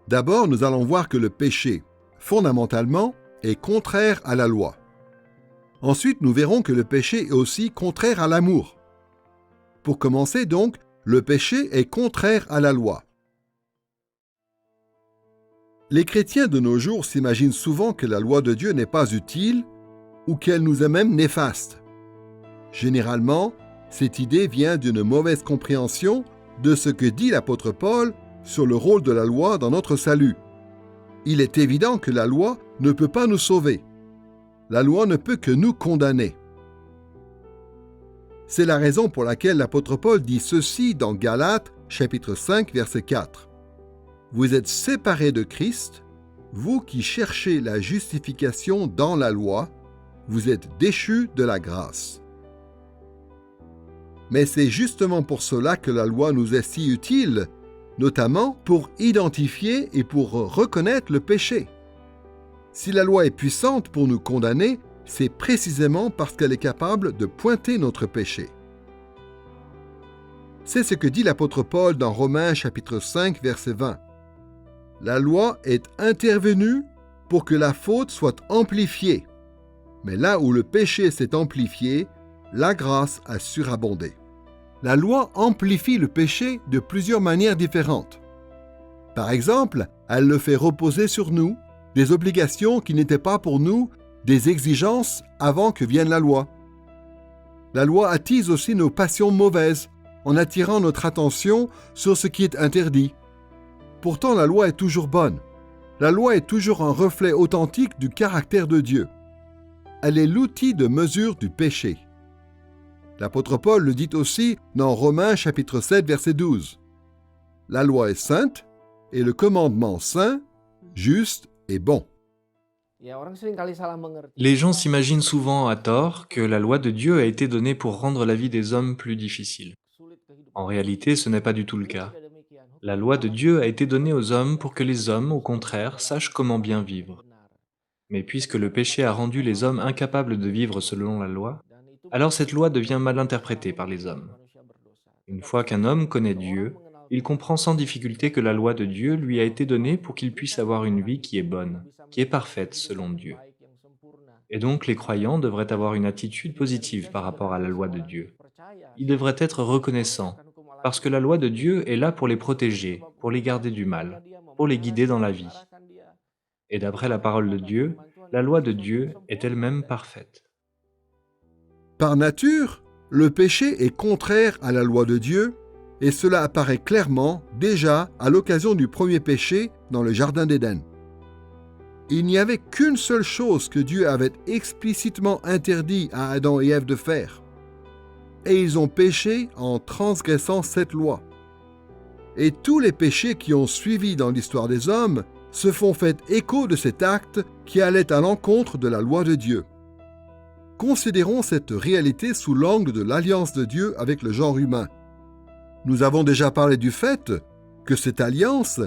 D'abord, nous allons voir que le péché, fondamentalement, est contraire à la loi. Ensuite, nous verrons que le péché est aussi contraire à l'amour. Pour commencer donc, le péché est contraire à la loi. Les chrétiens de nos jours s'imaginent souvent que la loi de Dieu n'est pas utile ou qu'elle nous est même néfaste. Généralement, cette idée vient d'une mauvaise compréhension de ce que dit l'apôtre Paul sur le rôle de la loi dans notre salut. Il est évident que la loi ne peut pas nous sauver. La loi ne peut que nous condamner. C'est la raison pour laquelle l'apôtre Paul dit ceci dans Galates, chapitre 5, verset 4. « Vous êtes séparés de Christ, vous qui cherchez la justification dans la loi, vous êtes déchus de la grâce. » Mais c'est justement pour cela que la loi nous est si utile, notamment pour identifier et pour reconnaître le péché. Si la loi est puissante pour nous condamner, c'est précisément parce qu'elle est capable de pointer notre péché. C'est ce que dit l'apôtre Paul dans Romains chapitre 5, verset 20. La loi est intervenue pour que la faute soit amplifiée. Mais là où le péché s'est amplifié, la grâce a surabondé. La loi amplifie le péché de plusieurs manières différentes. Par exemple, elle le fait reposer sur nous, des obligations qui n'étaient pas pour nous des exigences avant que vienne la loi. La loi attise aussi nos passions mauvaises, en attirant notre attention sur ce qui est interdit. Pourtant, la loi est toujours bonne. La loi est toujours un reflet authentique du caractère de Dieu. Elle est l'outil de mesure du péché. L'apôtre Paul le dit aussi dans Romains chapitre 7, verset 12. La loi est sainte et le commandement saint, juste et bon. Les gens s'imaginent souvent à tort que la loi de Dieu a été donnée pour rendre la vie des hommes plus difficile. En réalité, ce n'est pas du tout le cas. La loi de Dieu a été donnée aux hommes pour que les hommes, au contraire, sachent comment bien vivre. Mais puisque le péché a rendu les hommes incapables de vivre selon la loi, alors cette loi devient mal interprétée par les hommes. Une fois qu'un homme connaît Dieu, il comprend sans difficulté que la loi de Dieu lui a été donnée pour qu'il puisse avoir une vie qui est bonne, qui est parfaite selon Dieu. Et donc les croyants devraient avoir une attitude positive par rapport à la loi de Dieu. Ils devraient être reconnaissants, parce que la loi de Dieu est là pour les protéger, pour les garder du mal, pour les guider dans la vie. Et d'après la parole de Dieu, la loi de Dieu est elle-même parfaite. Par nature, le péché est contraire à la loi de Dieu, et cela apparaît clairement déjà à l'occasion du premier péché dans le Jardin d'Éden. Il n'y avait qu'une seule chose que Dieu avait explicitement interdit à Adam et Ève de faire. Et ils ont péché en transgressant cette loi. Et tous les péchés qui ont suivi dans l'histoire des hommes se font fait écho de cet acte qui allait à l'encontre de la loi de Dieu. Considérons cette réalité sous l'angle de l'alliance de Dieu avec le genre humain. Nous avons déjà parlé du fait que cette alliance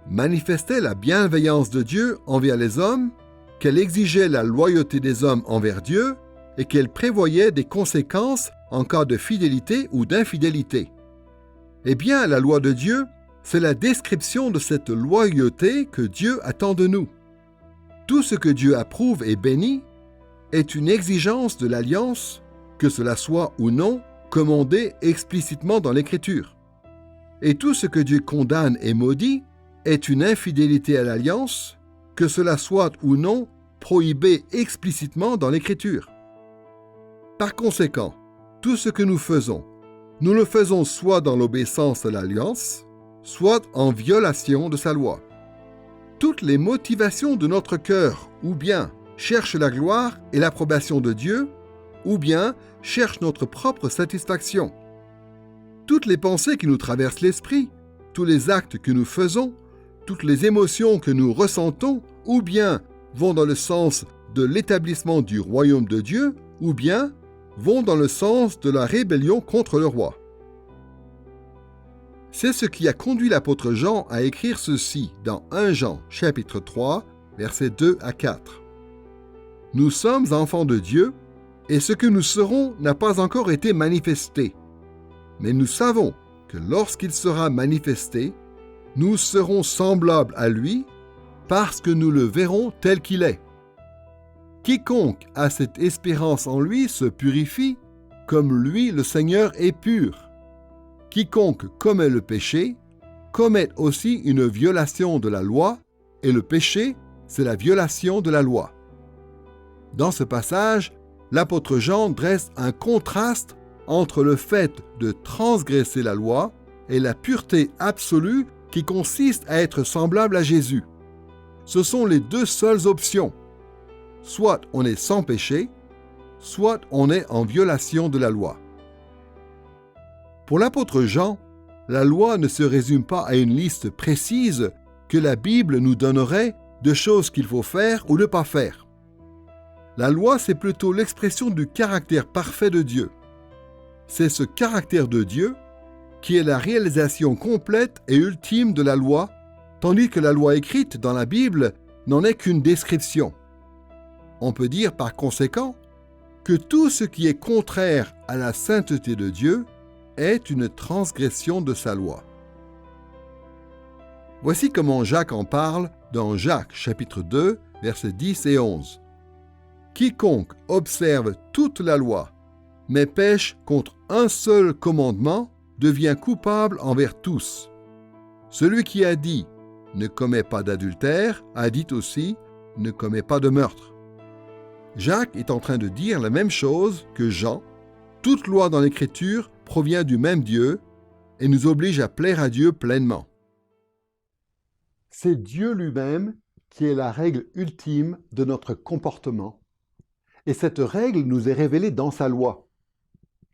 manifestait la bienveillance de Dieu envers les hommes, qu'elle exigeait la loyauté des hommes envers Dieu et qu'elle prévoyait des conséquences en cas de fidélité ou d'infidélité. Eh bien, la loi de Dieu, c'est la description de cette loyauté que Dieu attend de nous. Tout ce que Dieu approuve et bénit est une exigence de l'alliance, que cela soit ou non commandé explicitement dans l'Écriture. Et tout ce que Dieu condamne et maudit est une infidélité à l'alliance, que cela soit ou non prohibé explicitement dans l'Écriture. Par conséquent, tout ce que nous le faisons soit dans l'obéissance à l'alliance, soit en violation de sa loi. Toutes les motivations de notre cœur, ou bien cherchent la gloire et l'approbation de Dieu, ou bien cherchent notre propre satisfaction. Toutes les pensées qui nous traversent l'esprit, tous les actes que nous faisons, toutes les émotions que nous ressentons, ou bien vont dans le sens de l'établissement du royaume de Dieu, ou bien vont dans le sens de la rébellion contre le roi. C'est ce qui a conduit l'apôtre Jean à écrire ceci dans 1 Jean, chapitre 3, versets 2 à 4. « Nous sommes enfants de Dieu, et ce que nous serons n'a pas encore été manifesté. Mais nous savons que lorsqu'il sera manifesté, nous serons semblables à lui, parce que nous le verrons tel qu'il est. Quiconque a cette espérance en lui se purifie, comme lui le Seigneur est pur. Quiconque commet le péché, commet aussi une violation de la loi, et le péché, c'est la violation de la loi. » Dans ce passage, l'apôtre Jean dresse un contraste entre le fait de transgresser la loi et la pureté absolue qui consiste à être semblable à Jésus. Ce sont les deux seules options. Soit on est sans péché, soit on est en violation de la loi. Pour l'apôtre Jean, la loi ne se résume pas à une liste précise que la Bible nous donnerait de choses qu'il faut faire ou ne pas faire. La loi, c'est plutôt l'expression du caractère parfait de Dieu. C'est ce caractère de Dieu qui est la réalisation complète et ultime de la loi, tandis que la loi écrite dans la Bible n'en est qu'une description. On peut dire par conséquent que tout ce qui est contraire à la sainteté de Dieu est une transgression de sa loi. Voici comment Jacques en parle dans Jacques chapitre 2, versets 10 et 11. « Quiconque observe toute la loi, mais pêche contre un seul commandement, devient coupable envers tous. Celui qui a dit « ne commets pas d'adultère » a dit aussi « ne commets pas de meurtre ». Jacques est en train de dire la même chose que Jean. Toute loi dans l'Écriture provient du même Dieu et nous oblige à plaire à Dieu pleinement. C'est Dieu lui-même qui est la règle ultime de notre comportement. Et cette règle nous est révélée dans sa loi.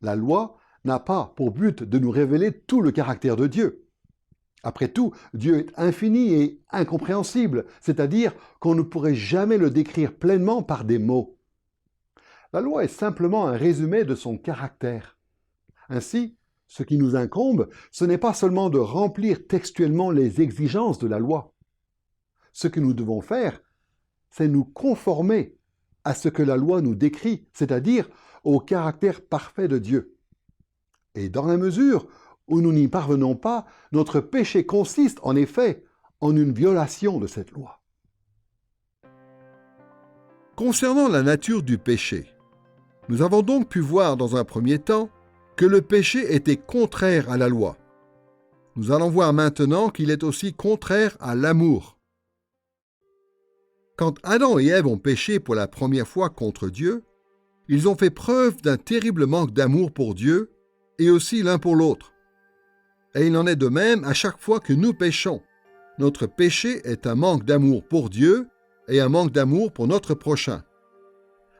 La loi n'a pas pour but de nous révéler tout le caractère de Dieu. Après tout, Dieu est infini et incompréhensible, c'est-à-dire qu'on ne pourrait jamais le décrire pleinement par des mots. La loi est simplement un résumé de son caractère. Ainsi, ce qui nous incombe, ce n'est pas seulement de remplir textuellement les exigences de la loi. Ce que nous devons faire, c'est nous conformer à ce que la loi nous décrit, c'est-à-dire au caractère parfait de Dieu. Et dans la mesure où nous n'y parvenons pas, notre péché consiste en effet en une violation de cette loi. Concernant la nature du péché, nous avons donc pu voir dans un premier temps que le péché était contraire à la loi. Nous allons voir maintenant qu'il est aussi contraire à l'amour. Quand Adam et Ève ont péché pour la première fois contre Dieu, ils ont fait preuve d'un terrible manque d'amour pour Dieu et aussi l'un pour l'autre. Et il en est de même à chaque fois que nous péchons. Notre péché est un manque d'amour pour Dieu et un manque d'amour pour notre prochain.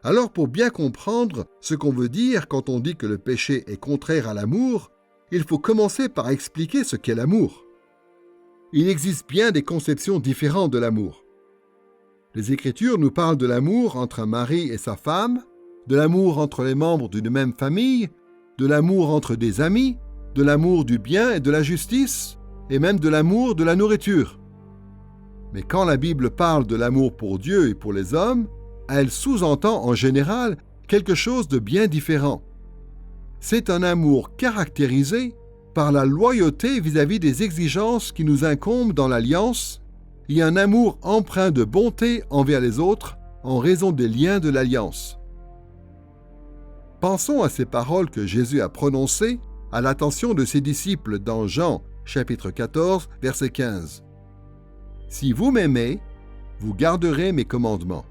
Alors pour bien comprendre ce qu'on veut dire quand on dit que le péché est contraire à l'amour, il faut commencer par expliquer ce qu'est l'amour. Il existe bien des conceptions différentes de l'amour. Les Écritures nous parlent de l'amour entre un mari et sa femme, de l'amour entre les membres d'une même famille, de l'amour entre des amis, de l'amour du bien et de la justice, et même de l'amour de la nourriture. Mais quand la Bible parle de l'amour pour Dieu et pour les hommes, elle sous-entend en général quelque chose de bien différent. C'est un amour caractérisé par la loyauté vis-à-vis des exigences qui nous incombent dans l'alliance et un amour empreint de bonté envers les autres en raison des liens de l'alliance. Pensons à ces paroles que Jésus a prononcées à l'attention de ses disciples dans Jean, chapitre 14, verset 15. « Si vous m'aimez, vous garderez mes commandements. »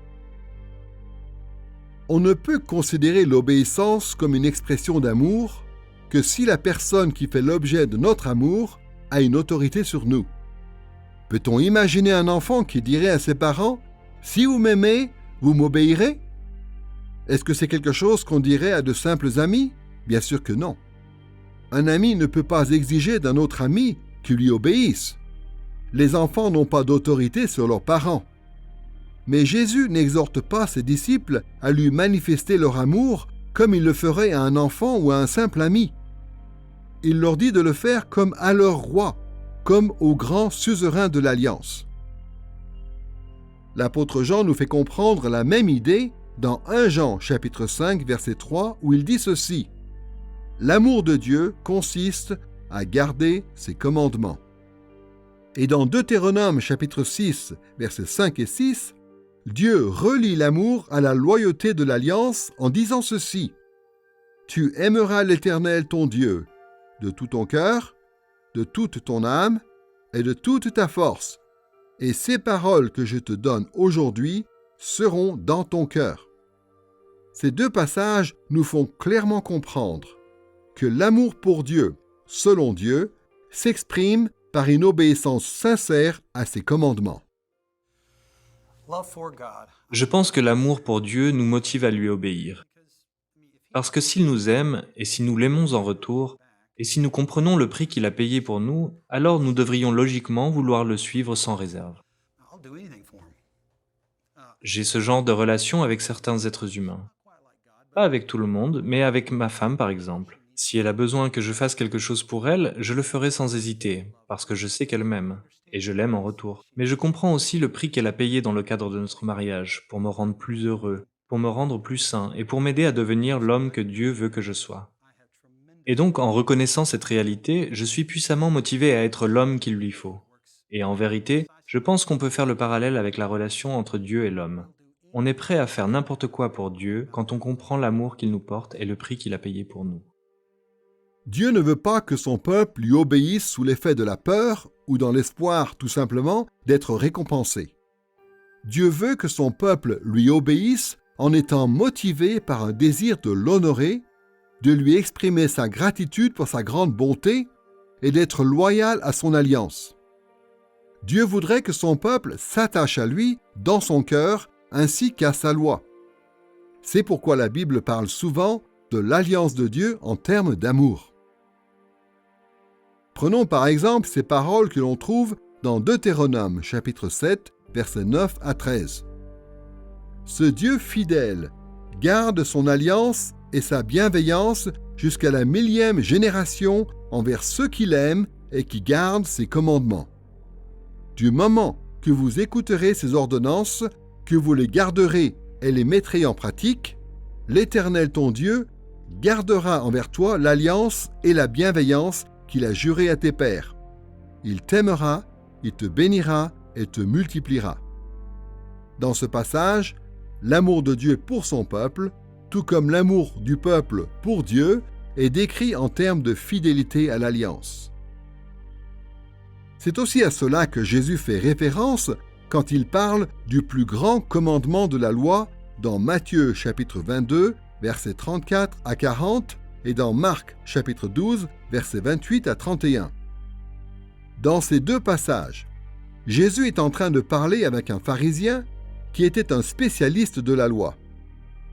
On ne peut considérer l'obéissance comme une expression d'amour que si la personne qui fait l'objet de notre amour a une autorité sur nous. Peut-on imaginer un enfant qui dirait à ses parents « Si vous m'aimez, vous m'obéirez » Est-ce que c'est quelque chose qu'on dirait à de simples amis? Bien sûr que non. Un ami ne peut pas exiger d'un autre ami qu'il lui obéisse. Les enfants n'ont pas d'autorité sur leurs parents. Mais Jésus n'exhorte pas ses disciples à lui manifester leur amour comme il le ferait à un enfant ou à un simple ami. Il leur dit de le faire comme à leur roi, comme au grand suzerain de l'Alliance. L'apôtre Jean nous fait comprendre la même idée dans 1 Jean chapitre 5 verset 3 où il dit ceci: « L'amour de Dieu consiste à garder ses commandements. » Et dans Deutéronome chapitre 6 versets 5 et 6, Dieu relie l'amour à la loyauté de l'alliance en disant ceci: « Tu aimeras l'Éternel ton Dieu de tout ton cœur, de toute ton âme et de toute ta force. Et ces paroles que je te donne aujourd'hui seront dans ton cœur. » Ces deux passages nous font clairement comprendre que l'amour pour Dieu, selon Dieu, s'exprime par une obéissance sincère à ses commandements. Je pense que l'amour pour Dieu nous motive à lui obéir. Parce que s'il nous aime, et si nous l'aimons en retour, et si nous comprenons le prix qu'il a payé pour nous, alors nous devrions logiquement vouloir le suivre sans réserve. J'ai ce genre de relation avec certains êtres humains. Pas avec tout le monde, mais avec ma femme par exemple. Si elle a besoin que je fasse quelque chose pour elle, je le ferai sans hésiter, parce que je sais qu'elle m'aime, et je l'aime en retour. Mais je comprends aussi le prix qu'elle a payé dans le cadre de notre mariage, pour me rendre plus heureux, pour me rendre plus sain, et pour m'aider à devenir l'homme que Dieu veut que je sois. Et donc, en reconnaissant cette réalité, je suis puissamment motivé à être l'homme qu'il lui faut. Et en vérité, je pense qu'on peut faire le parallèle avec la relation entre Dieu et l'homme. On est prêt à faire n'importe quoi pour Dieu quand on comprend l'amour qu'il nous porte et le prix qu'il a payé pour nous. Dieu ne veut pas que son peuple lui obéisse sous l'effet de la peur ou dans l'espoir, tout simplement, d'être récompensé. Dieu veut que son peuple lui obéisse en étant motivé par un désir de l'honorer, de lui exprimer sa gratitude pour sa grande bonté et d'être loyal à son alliance. Dieu voudrait que son peuple s'attache à lui dans son cœur ainsi qu'à sa loi. C'est pourquoi la Bible parle souvent de l'alliance de Dieu en termes d'amour. Prenons par exemple ces paroles que l'on trouve dans Deutéronome chapitre 7, versets 9 à 13. Ce Dieu fidèle garde son alliance et sa bienveillance jusqu'à la 1000e génération envers ceux qu'il aime et qui gardent ses commandements. Du moment que vous écouterez ses ordonnances, que vous les garderez et les mettrez en pratique, l'Éternel ton Dieu gardera envers toi l'alliance et la bienveillance qu'il a juré à tes pères. Il t'aimera, il te bénira et te multipliera. Dans ce passage, l'amour de Dieu pour son peuple, tout comme l'amour du peuple pour Dieu, est décrit en termes de fidélité à l'alliance. C'est aussi à cela que Jésus fait référence quand il parle du plus grand commandement de la loi dans Matthieu chapitre 22, versets 34 à 40 et dans Marc chapitre 12, versets 28 à 31. Dans ces deux passages, Jésus est en train de parler avec un pharisien qui était un spécialiste de la loi.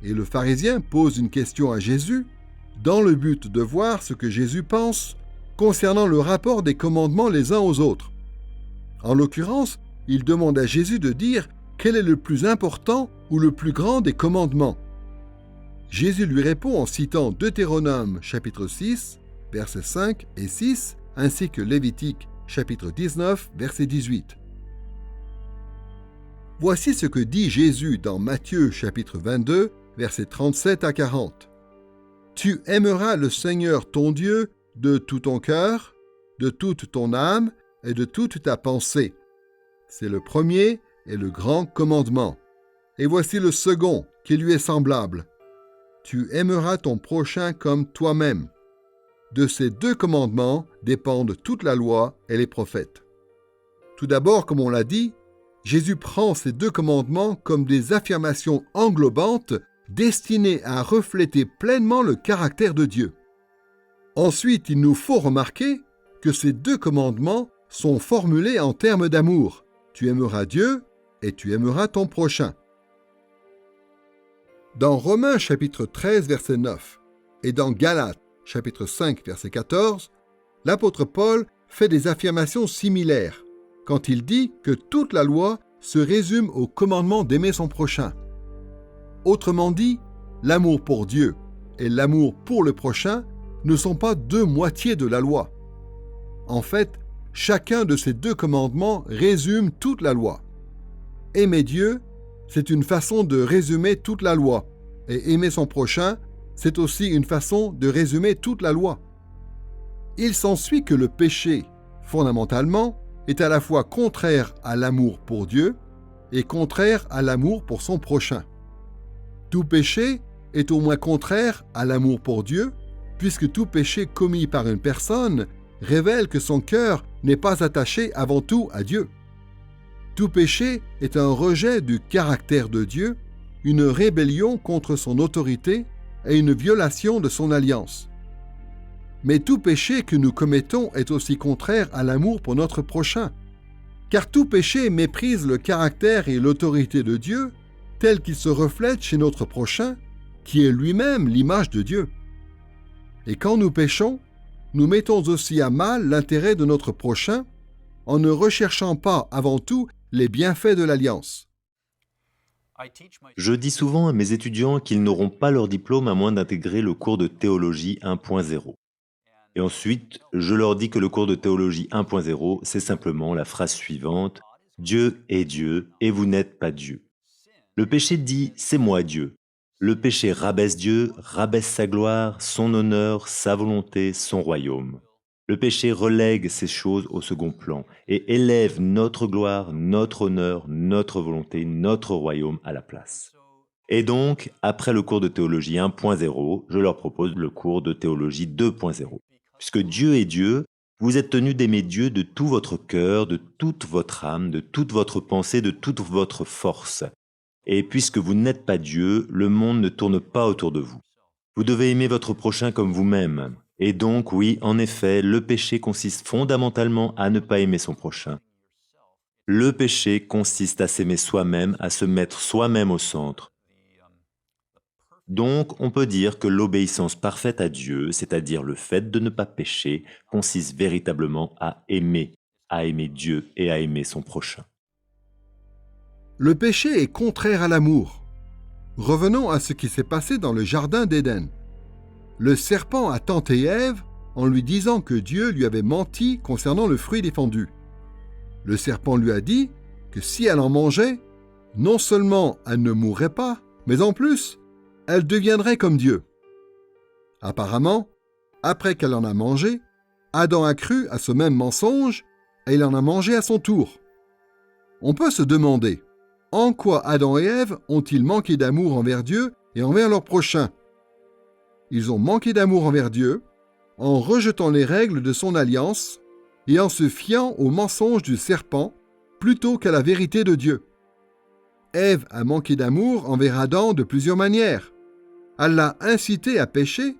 Et le pharisien pose une question à Jésus dans le but de voir ce que Jésus pense concernant le rapport des commandements les uns aux autres. En l'occurrence, il demande à Jésus de dire quel est le plus important ou le plus grand des commandements. Jésus lui répond en citant Deutéronome chapitre 6, versets 5 et 6, ainsi que Lévitique chapitre 19, verset 18. Voici ce que dit Jésus dans Matthieu chapitre 22, versets 37 à 40. « Tu aimeras le Seigneur ton Dieu de tout ton cœur, de toute ton âme et de toute ta pensée. » C'est le premier et le grand commandement. Et voici le second qui lui est semblable. « Tu aimeras ton prochain comme toi-même. » De ces deux commandements dépendent toute la loi et les prophètes. Tout d'abord, comme on l'a dit, Jésus prend ces deux commandements comme des affirmations englobantes destinées à refléter pleinement le caractère de Dieu. Ensuite, il nous faut remarquer que ces deux commandements sont formulés en termes d'amour. Tu aimeras Dieu et tu aimeras ton prochain. Dans Romains chapitre 13, verset 9 et dans Galates chapitre 5, verset 14, l'apôtre Paul fait des affirmations similaires quand il dit que toute la loi se résume au commandement d'aimer son prochain. Autrement dit, l'amour pour Dieu et l'amour pour le prochain ne sont pas deux moitiés de la loi. En fait, chacun de ces deux commandements résume toute la loi. Aimer Dieu, c'est une façon de résumer toute la loi, et aimer son prochain, c'est aussi une façon de résumer toute la loi. Il s'ensuit que le péché, fondamentalement, est à la fois contraire à l'amour pour Dieu et contraire à l'amour pour son prochain. Tout péché est au moins contraire à l'amour pour Dieu, puisque tout péché commis par une personne révèle que son cœur n'est pas attaché avant tout à Dieu. Tout péché est un rejet du caractère de Dieu, une rébellion contre son autorité et une violation de son alliance. Mais tout péché que nous commettons est aussi contraire à l'amour pour notre prochain, car tout péché méprise le caractère et l'autorité de Dieu tel qu'il se reflète chez notre prochain, qui est lui-même l'image de Dieu. Et quand nous péchons, nous mettons aussi à mal l'intérêt de notre prochain en ne recherchant pas avant tout les bienfaits de l'alliance. Je dis souvent à mes étudiants qu'ils n'auront pas leur diplôme à moins d'intégrer le cours de théologie 1.0. Et ensuite, je leur dis que le cours de théologie 1.0, c'est simplement la phrase suivante « Dieu est Dieu et vous n'êtes pas Dieu ». Le péché dit « c'est moi Dieu ». Le péché rabaisse Dieu, rabaisse sa gloire, son honneur, sa volonté, son royaume. Le péché relègue ces choses au second plan et élève notre gloire, notre honneur, notre volonté, notre royaume à la place. Et donc, après le cours de théologie 1.0, je leur propose le cours de théologie 2.0. Puisque Dieu est Dieu, vous êtes tenus d'aimer Dieu de tout votre cœur, de toute votre âme, de toute votre pensée, de toute votre force. Et puisque vous n'êtes pas Dieu, le monde ne tourne pas autour de vous. Vous devez aimer votre prochain comme vous-même. Et donc, oui, en effet, le péché consiste fondamentalement à ne pas aimer son prochain. Le péché consiste à s'aimer soi-même, à se mettre soi-même au centre. Donc, on peut dire que l'obéissance parfaite à Dieu, c'est-à-dire le fait de ne pas pécher, consiste véritablement à aimer Dieu et à aimer son prochain. Le péché est contraire à l'amour. Revenons à ce qui s'est passé dans le jardin d'Éden. Le serpent a tenté Ève en lui disant que Dieu lui avait menti concernant le fruit défendu. Le serpent lui a dit que si elle en mangeait, non seulement elle ne mourrait pas, mais en plus, elle deviendrait comme Dieu. Apparemment, après qu'elle en a mangé, Adam a cru à ce même mensonge et il en a mangé à son tour. On peut se demander, en quoi Adam et Ève ont-ils manqué d'amour envers Dieu et envers leur prochain ? Ils ont manqué d'amour envers Dieu en rejetant les règles de son alliance et en se fiant au mensonge du serpent plutôt qu'à la vérité de Dieu. Ève a manqué d'amour envers Adam de plusieurs manières. Elle l'a incité à pécher,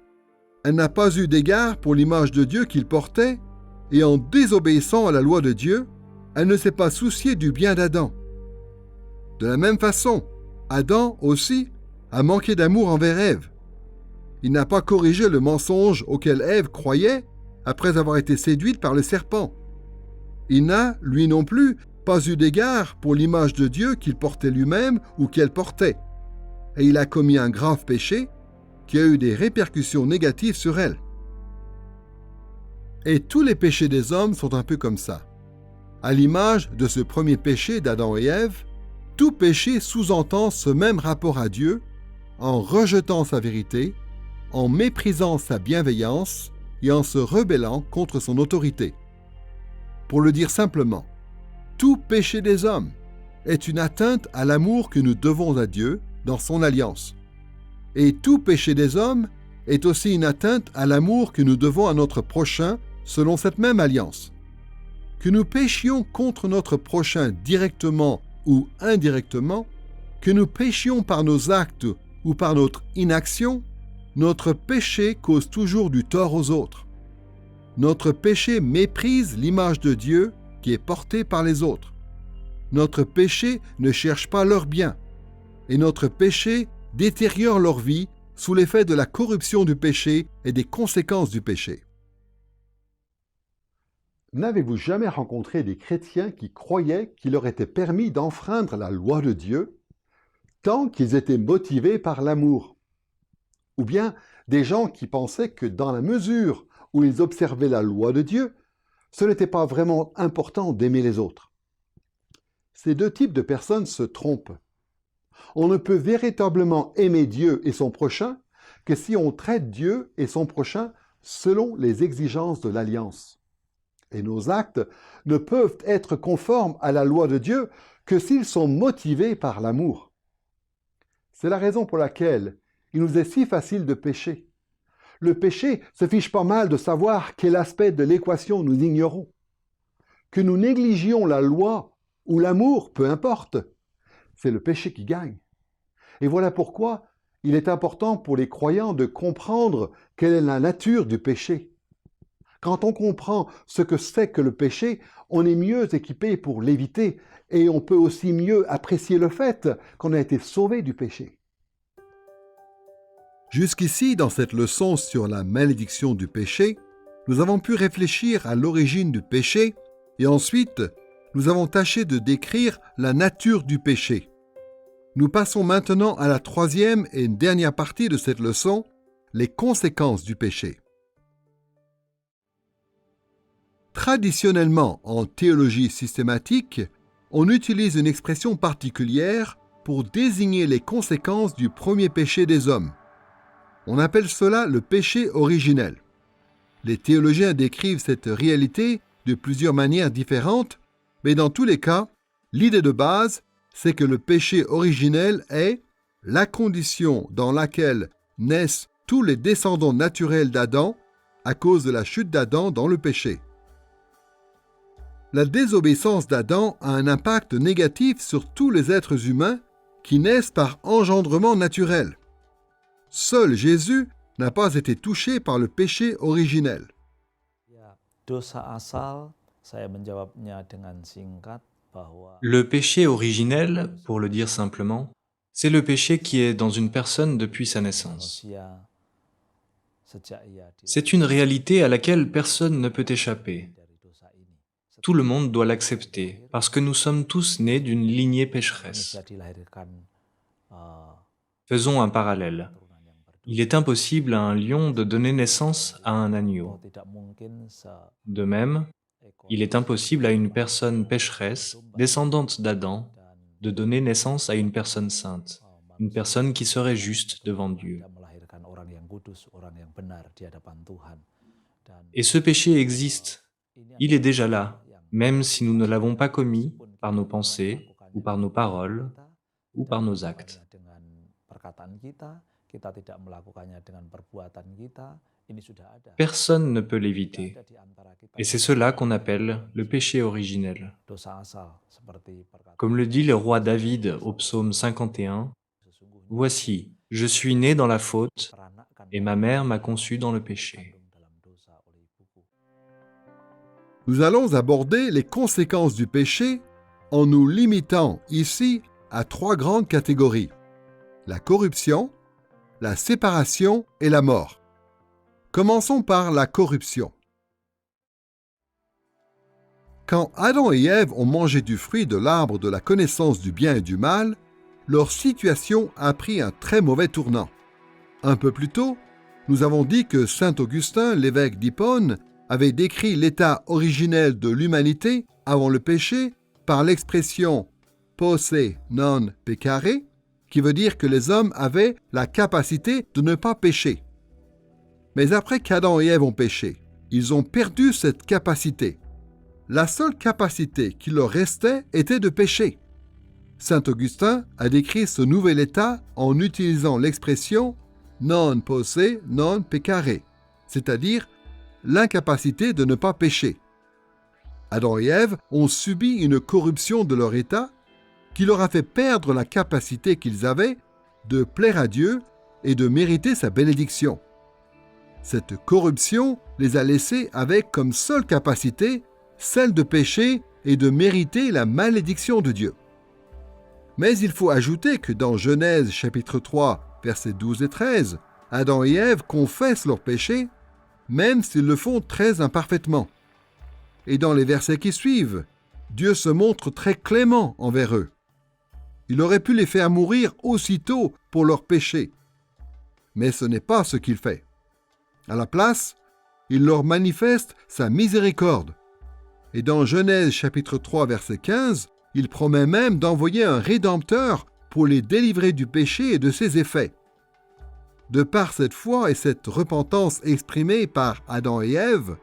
elle n'a pas eu d'égard pour l'image de Dieu qu'il portait, et en désobéissant à la loi de Dieu, elle ne s'est pas souciée du bien d'Adam. De la même façon, Adam aussi a manqué d'amour envers Ève. Il n'a pas corrigé le mensonge auquel Ève croyait après avoir été séduite par le serpent. Il n'a, lui non plus, pas eu d'égard pour l'image de Dieu qu'il portait lui-même ou qu'elle portait. Et il a commis un grave péché qui a eu des répercussions négatives sur elle. Et tous les péchés des hommes sont un peu comme ça. À l'image de ce premier péché d'Adam et Ève, tout péché sous-entend ce même rapport à Dieu en rejetant sa vérité, en méprisant sa bienveillance et en se rebellant contre son autorité. Pour le dire simplement, tout péché des hommes est une atteinte à l'amour que nous devons à Dieu dans son alliance. Et tout péché des hommes est aussi une atteinte à l'amour que nous devons à notre prochain selon cette même alliance. Que nous péchions contre notre prochain directement ou indirectement, que nous péchions par nos actes ou par notre inaction, notre péché cause toujours du tort aux autres. Notre péché méprise l'image de Dieu qui est portée par les autres. Notre péché ne cherche pas leur bien. Et notre péché détériore leur vie sous l'effet de la corruption du péché et des conséquences du péché. N'avez-vous jamais rencontré des chrétiens qui croyaient qu'il leur était permis d'enfreindre la loi de Dieu tant qu'ils étaient motivés par l'amour? Ou bien des gens qui pensaient que dans la mesure où ils observaient la loi de Dieu, ce n'était pas vraiment important d'aimer les autres. Ces deux types de personnes se trompent. On ne peut véritablement aimer Dieu et son prochain que si on traite Dieu et son prochain selon les exigences de l'Alliance. Et nos actes ne peuvent être conformes à la loi de Dieu que s'ils sont motivés par l'amour. C'est la raison pour laquelle il nous est si facile de pécher. Le péché se fiche pas mal de savoir quel aspect de l'équation nous ignorons. Que nous négligions la loi ou l'amour, peu importe, c'est le péché qui gagne. Et voilà pourquoi il est important pour les croyants de comprendre quelle est la nature du péché. Quand on comprend ce que c'est que le péché, on est mieux équipé pour l'éviter et on peut aussi mieux apprécier le fait qu'on a été sauvé du péché. Jusqu'ici, dans cette leçon sur la malédiction du péché, nous avons pu réfléchir à l'origine du péché et ensuite, nous avons tâché de décrire la nature du péché. Nous passons maintenant à la troisième et dernière partie de cette leçon, les conséquences du péché. Traditionnellement, en théologie systématique, on utilise une expression particulière pour désigner les conséquences du premier péché des hommes. On appelle cela le péché originel. Les théologiens décrivent cette réalité de plusieurs manières différentes, mais dans tous les cas, l'idée de base, c'est que le péché originel est la condition dans laquelle naissent tous les descendants naturels d'Adam à cause de la chute d'Adam dans le péché. La désobéissance d'Adam a un impact négatif sur tous les êtres humains qui naissent par engendrement naturel. Seul Jésus n'a pas été touché par le péché originel. Dosa asal, saya menjawabnya dengan singkat bahwa Le péché originel, pour le dire simplement, c'est le péché qui est dans une personne depuis sa naissance. manusia sejak ia C'est une réalité à laquelle personne ne peut échapper. dari dosa ini. Tout le monde doit l'accepter, parce que nous sommes tous nés d'une lignée pécheresse. Manusia dilahirkan Faisons un parallèle. turunan yang berdosa. Il est impossible à un lion de donner naissance à un agneau. Tidak mungkin De même, il est impossible à une personne pécheresse, descendante d'Adam, de donner naissance à une personne sainte, une personne qui serait juste devant Dieu. tidak melahirkan orang yang kudus, orang yang benar di hadapan Tuhan. Dan Et ce péché existe. ini Il est déjà là, même si nous ne l'avons pas commis par nos pensées, ou par nos paroles, ou par nos actes. dengan perkataan kita, kita tidak melakukannya dengan perbuatan kita, ini sudah ada. Personne ne peut l'éviter. Ada di antara kita Et c'est cela qu'on appelle le péché originel. dosa asal seperti perkataan Comme le dit le roi David au psaume 51, sesungguhnya « Voici, je suis né dans la faute, peranakkan et ma mère m'a conçu dans le péché. kandung dalam dosa oleh ibuku. Nous allons aborder les conséquences du péché en nous limitant ici à 3 grandes catégories. La corruption, la séparation et la mort. Commençons par la corruption. Quand Adam et Ève ont mangé du fruit de l'arbre de la connaissance du bien et du mal, leur situation a pris un très mauvais tournant. Un peu plus tôt, nous avons dit que saint Augustin, l'évêque d'Hippone, avait décrit l'état originel de l'humanité avant le péché par l'expression posse non peccare, qui veut dire que les hommes avaient la capacité de ne pas pécher. Mais après qu'Adam et Ève ont péché, ils ont perdu cette capacité. La seule capacité qui leur restait était de pécher. Saint Augustin a décrit ce nouvel état en utilisant l'expression non posse non peccare, c'est-à-dire l'incapacité de ne pas pécher. Adam et Ève ont subi une corruption de leur état qui leur a fait perdre la capacité qu'ils avaient de plaire à Dieu et de mériter sa bénédiction. Cette corruption les a laissés avec comme seule capacité celle de pécher et de mériter la malédiction de Dieu. Mais il faut ajouter que dans Genèse chapitre 3, versets 12 et 13, Adam et Ève confessent leurs péchés, même s'ils le font très imparfaitement. Et dans les versets qui suivent, Dieu se montre très clément envers eux. Il aurait pu les faire mourir aussitôt pour leurs péchés. Mais ce n'est pas ce qu'il fait. À la place, il leur manifeste sa miséricorde. Et dans Genèse chapitre 3, verset 15, il promet même d'envoyer un Rédempteur pour les délivrer du péché et de ses effets. De par cette foi et cette repentance exprimée par Adam et Ève,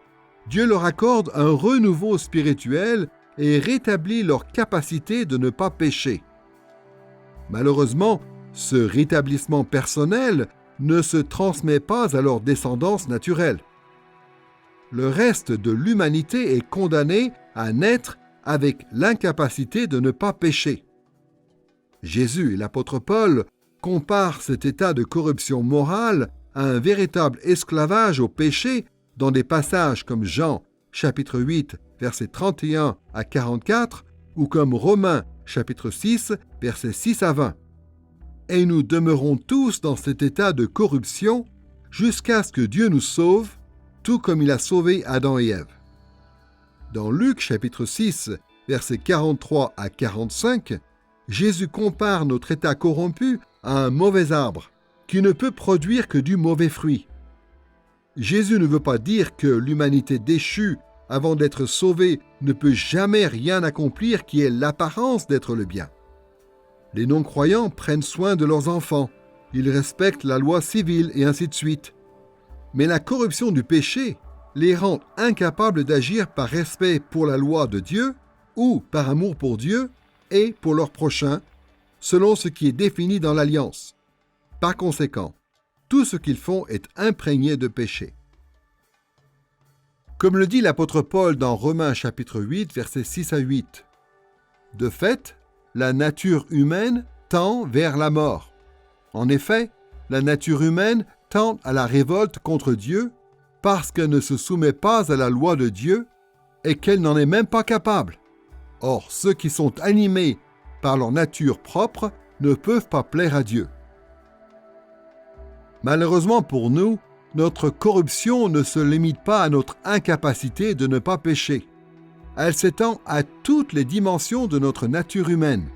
Dieu leur accorde un renouveau spirituel et rétablit leur capacité de ne pas pécher. Malheureusement, ce rétablissement personnel ne se transmet pas à leur descendance naturelle. Le reste de l'humanité est condamné à naître avec l'incapacité de ne pas pécher. Jésus et l'apôtre Paul comparent cet état de corruption morale à un véritable esclavage au péché dans des passages comme Jean, chapitre 8, versets 31 à 44, ou comme Romains, chapitre 6, versets 6 à 20. Et nous demeurons tous dans cet état de corruption jusqu'à ce que Dieu nous sauve, tout comme il a sauvé Adam et Ève. Dans Luc, chapitre 6, versets 43 à 45, Jésus compare notre état corrompu à un mauvais arbre qui ne peut produire que du mauvais fruit. Jésus ne veut pas dire que l'humanité déchue, avant d'être sauvée, ne peut jamais rien accomplir qui ait l'apparence d'être le bien. Les non-croyants prennent soin de leurs enfants, ils respectent la loi civile et ainsi de suite. Mais la corruption du péché les rend incapables d'agir par respect pour la loi de Dieu ou par amour pour Dieu et pour leur prochain, selon ce qui est défini dans l'Alliance. Par conséquent, tout ce qu'ils font est imprégné de péché. Comme le dit l'apôtre Paul dans Romains chapitre 8, versets 6 à 8. De fait, la nature humaine tend vers la mort. En effet, la nature humaine tend à la révolte contre Dieu parce qu'elle ne se soumet pas à la loi de Dieu et qu'elle n'en est même pas capable. Or, ceux qui sont animés par leur nature propre ne peuvent pas plaire à Dieu. Malheureusement pour nous, notre corruption ne se limite pas à notre incapacité de ne pas pécher. Elle s'étend à toutes les dimensions de notre nature humaine.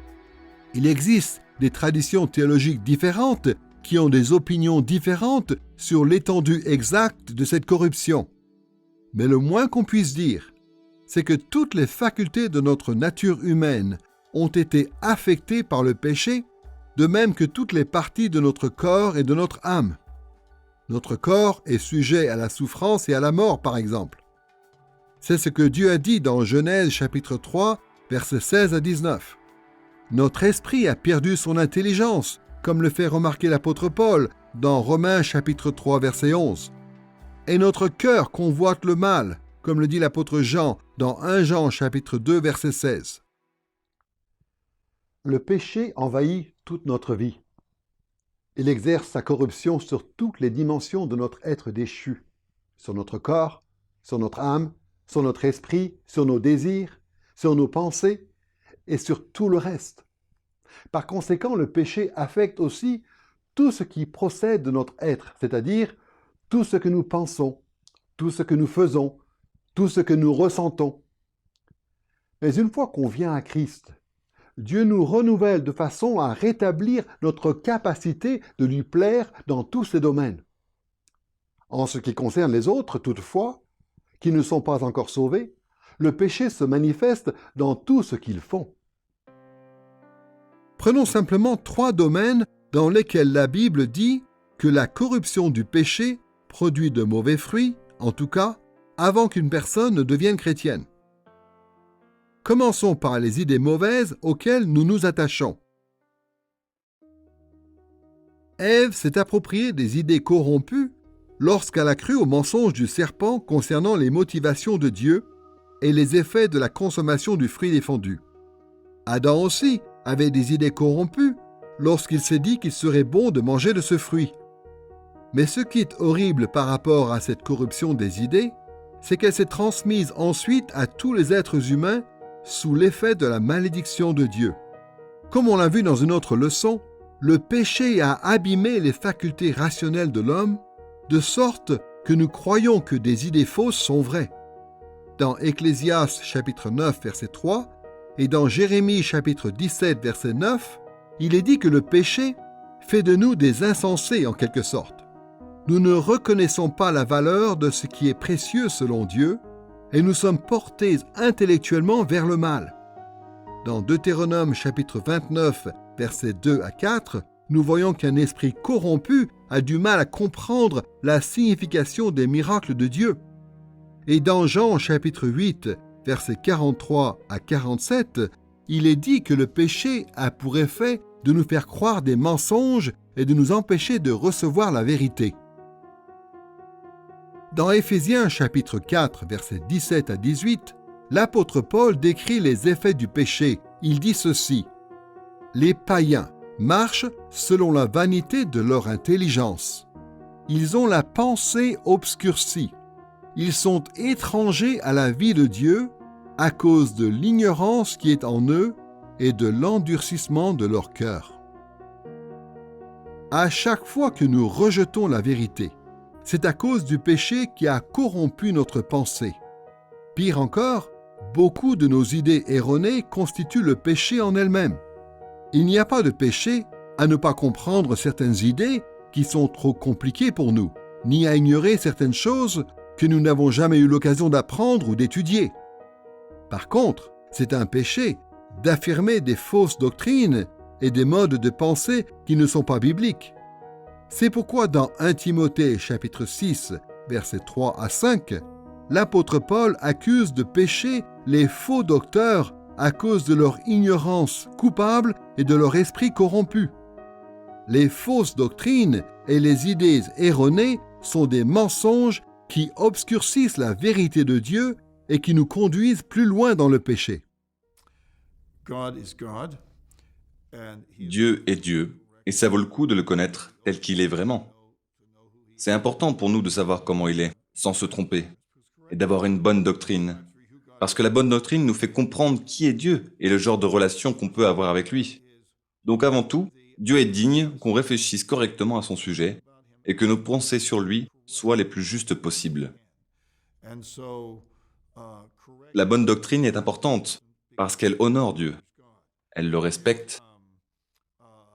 Il existe des traditions théologiques différentes qui ont des opinions différentes sur l'étendue exacte de cette corruption. Mais le moins qu'on puisse dire, c'est que toutes les facultés de notre nature humaine ont été affectées par le péché, de même que toutes les parties de notre corps et de notre âme. Notre corps est sujet à la souffrance et à la mort, par exemple. C'est ce que Dieu a dit dans Genèse chapitre 3, versets 16 à 19. Notre esprit a perdu son intelligence, comme le fait remarquer l'apôtre Paul dans Romains chapitre 3, verset 11. Et notre cœur convoite le mal, comme le dit l'apôtre Jean dans 1 Jean chapitre 2, verset 16. Le péché envahit toute notre vie. Il exerce sa corruption sur toutes les dimensions de notre être déchu, sur notre corps, sur notre âme, sur notre esprit, sur nos désirs, sur nos pensées et sur tout le reste. Par conséquent, le péché affecte aussi tout ce qui procède de notre être, c'est-à-dire tout ce que nous pensons, tout ce que nous faisons, tout ce que nous ressentons. Mais une fois qu'on vient à Christ, Dieu nous renouvelle de façon à rétablir notre capacité de lui plaire dans tous ces domaines. En ce qui concerne les autres, toutefois, qui ne sont pas encore sauvés, le péché se manifeste dans tout ce qu'ils font. Prenons simplement 3 domaines dans lesquels la Bible dit que la corruption du péché produit de mauvais fruits, en tout cas, avant qu'une personne ne devienne chrétienne. Commençons par les idées mauvaises auxquelles nous nous attachons. Ève s'est appropriée des idées corrompues lorsqu'elle a cru au mensonge du serpent concernant les motivations de Dieu et les effets de la consommation du fruit défendu. Adam aussi avait des idées corrompues lorsqu'il s'est dit qu'il serait bon de manger de ce fruit. Mais ce qui est horrible par rapport à cette corruption des idées, c'est qu'elle s'est transmise ensuite à tous les êtres humains sous l'effet de la malédiction de Dieu. Comme on l'a vu dans une autre leçon, le péché a abîmé les facultés rationnelles de l'homme, de sorte que nous croyons que des idées fausses sont vraies. Dans Ecclésiaste chapitre 9, verset 3, et dans Jérémie chapitre 17, verset 9, il est dit que le péché fait de nous des insensés en quelque sorte. Nous ne reconnaissons pas la valeur de ce qui est précieux selon Dieu, et nous sommes portés intellectuellement vers le mal. Dans Deutéronome chapitre 29, versets 2 à 4, nous voyons qu'un esprit corrompu a du mal à comprendre la signification des miracles de Dieu. Et dans Jean chapitre 8, versets 43 à 47, il est dit que le péché a pour effet de nous faire croire des mensonges et de nous empêcher de recevoir la vérité. Dans Éphésiens chapitre 4, versets 17 à 18, l'apôtre Paul décrit les effets du péché. Il dit ceci: « Les païens marchent selon la vanité de leur intelligence. Ils ont la pensée obscurcie. Ils sont étrangers à la vie de Dieu à cause de l'ignorance qui est en eux et de l'endurcissement de leur cœur. » À chaque fois que nous rejetons la vérité, c'est à cause du péché qui a corrompu notre pensée. Pire encore, beaucoup de nos idées erronées constituent le péché en elles-mêmes. Il n'y a pas de péché à ne pas comprendre certaines idées qui sont trop compliquées pour nous, ni à ignorer certaines choses que nous n'avons jamais eu l'occasion d'apprendre ou d'étudier. Par contre, c'est un péché d'affirmer des fausses doctrines et des modes de pensée qui ne sont pas bibliques. C'est pourquoi dans 1 Timothée chapitre 6, versets 3 à 5, l'apôtre Paul accuse de péché les faux docteurs à cause de leur ignorance coupable et de leur esprit corrompu. Les fausses doctrines et les idées erronées sont des mensonges qui obscurcissent la vérité de Dieu et qui nous conduisent plus loin dans le péché. Dieu est Dieu, et ça vaut le coup de le connaître tel qu'il est vraiment. C'est important pour nous de savoir comment il est, sans se tromper, et d'avoir une bonne doctrine. Parce que la bonne doctrine nous fait comprendre qui est Dieu et le genre de relation qu'on peut avoir avec lui. Donc avant tout, Dieu est digne qu'on réfléchisse correctement à son sujet et que nos pensées sur lui soient les plus justes possibles. La bonne doctrine est importante parce qu'elle honore Dieu. Elle le respecte.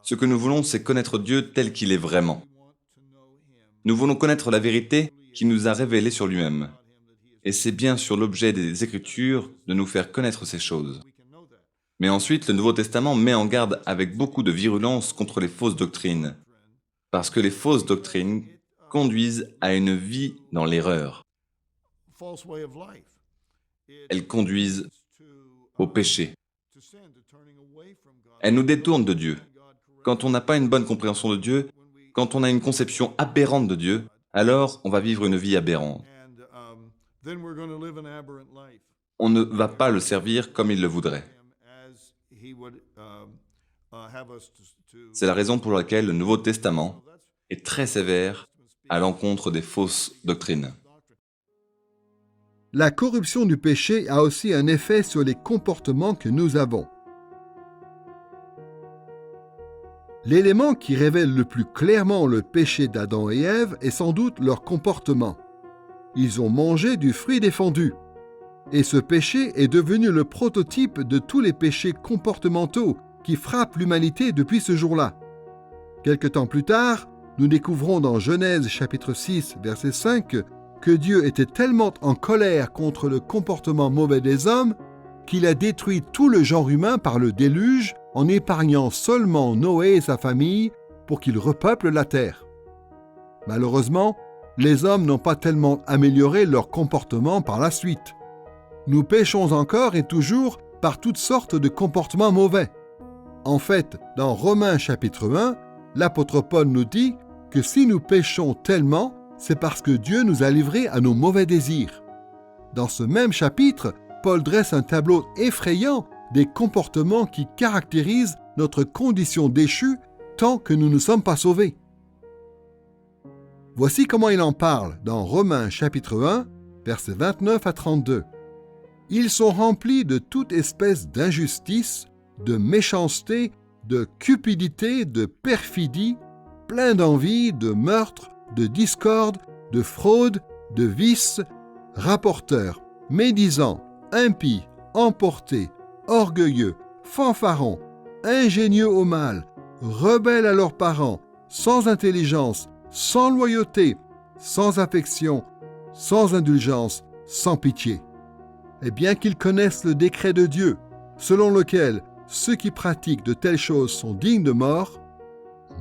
Ce que nous voulons, c'est connaître Dieu tel qu'il est vraiment. Nous voulons connaître la vérité qu'il nous a révélée sur lui-même. Et c'est bien sur l'objet des Écritures de nous faire connaître ces choses. Mais ensuite, le Nouveau Testament met en garde avec beaucoup de virulence contre les fausses doctrines, parce que les fausses doctrines conduisent à une vie dans l'erreur. Elles conduisent au péché. Elles nous détournent de Dieu. Quand on n'a pas une bonne compréhension de Dieu, quand on a une conception aberrante de Dieu, alors on va vivre une vie aberrante. On ne va pas le servir comme il le voudrait. C'est la raison pour laquelle le Nouveau Testament est très sévère à l'encontre des fausses doctrines. La corruption du péché a aussi un effet sur les comportements que nous avons. L'élément qui révèle le plus clairement le péché d'Adam et Ève est sans doute leur comportement. Ils ont mangé du fruit défendu. Et ce péché est devenu le prototype de tous les péchés comportementaux qui frappent l'humanité depuis ce jour-là. Quelque temps plus tard, nous découvrons dans Genèse chapitre 6, verset 5, que Dieu était tellement en colère contre le comportement mauvais des hommes qu'il a détruit tout le genre humain par le déluge en épargnant seulement Noé et sa famille pour qu'ils repeuplent la terre. Malheureusement, les hommes n'ont pas tellement amélioré leur comportement par la suite. Nous péchons encore et toujours par toutes sortes de comportements mauvais. En fait, dans Romains chapitre 1, l'apôtre Paul nous dit que si nous péchons tellement, c'est parce que Dieu nous a livrés à nos mauvais désirs. Dans ce même chapitre, Paul dresse un tableau effrayant des comportements qui caractérisent notre condition déchue tant que nous ne sommes pas sauvés. Voici comment il en parle dans Romains chapitre 1, versets 29 à 32. « Ils sont remplis de toute espèce d'injustice, de méchanceté, de cupidité, de perfidie, pleins d'envie, de meurtre, de discorde, de fraude, de vice, rapporteurs, médisants, impies, emportés, orgueilleux, fanfarons, ingénieux au mal, rebelles à leurs parents, sans intelligence, sans loyauté, sans affection, sans indulgence, sans pitié. Et bien qu'ils connaissent le décret de Dieu, selon lequel ceux qui pratiquent de telles choses sont dignes de mort,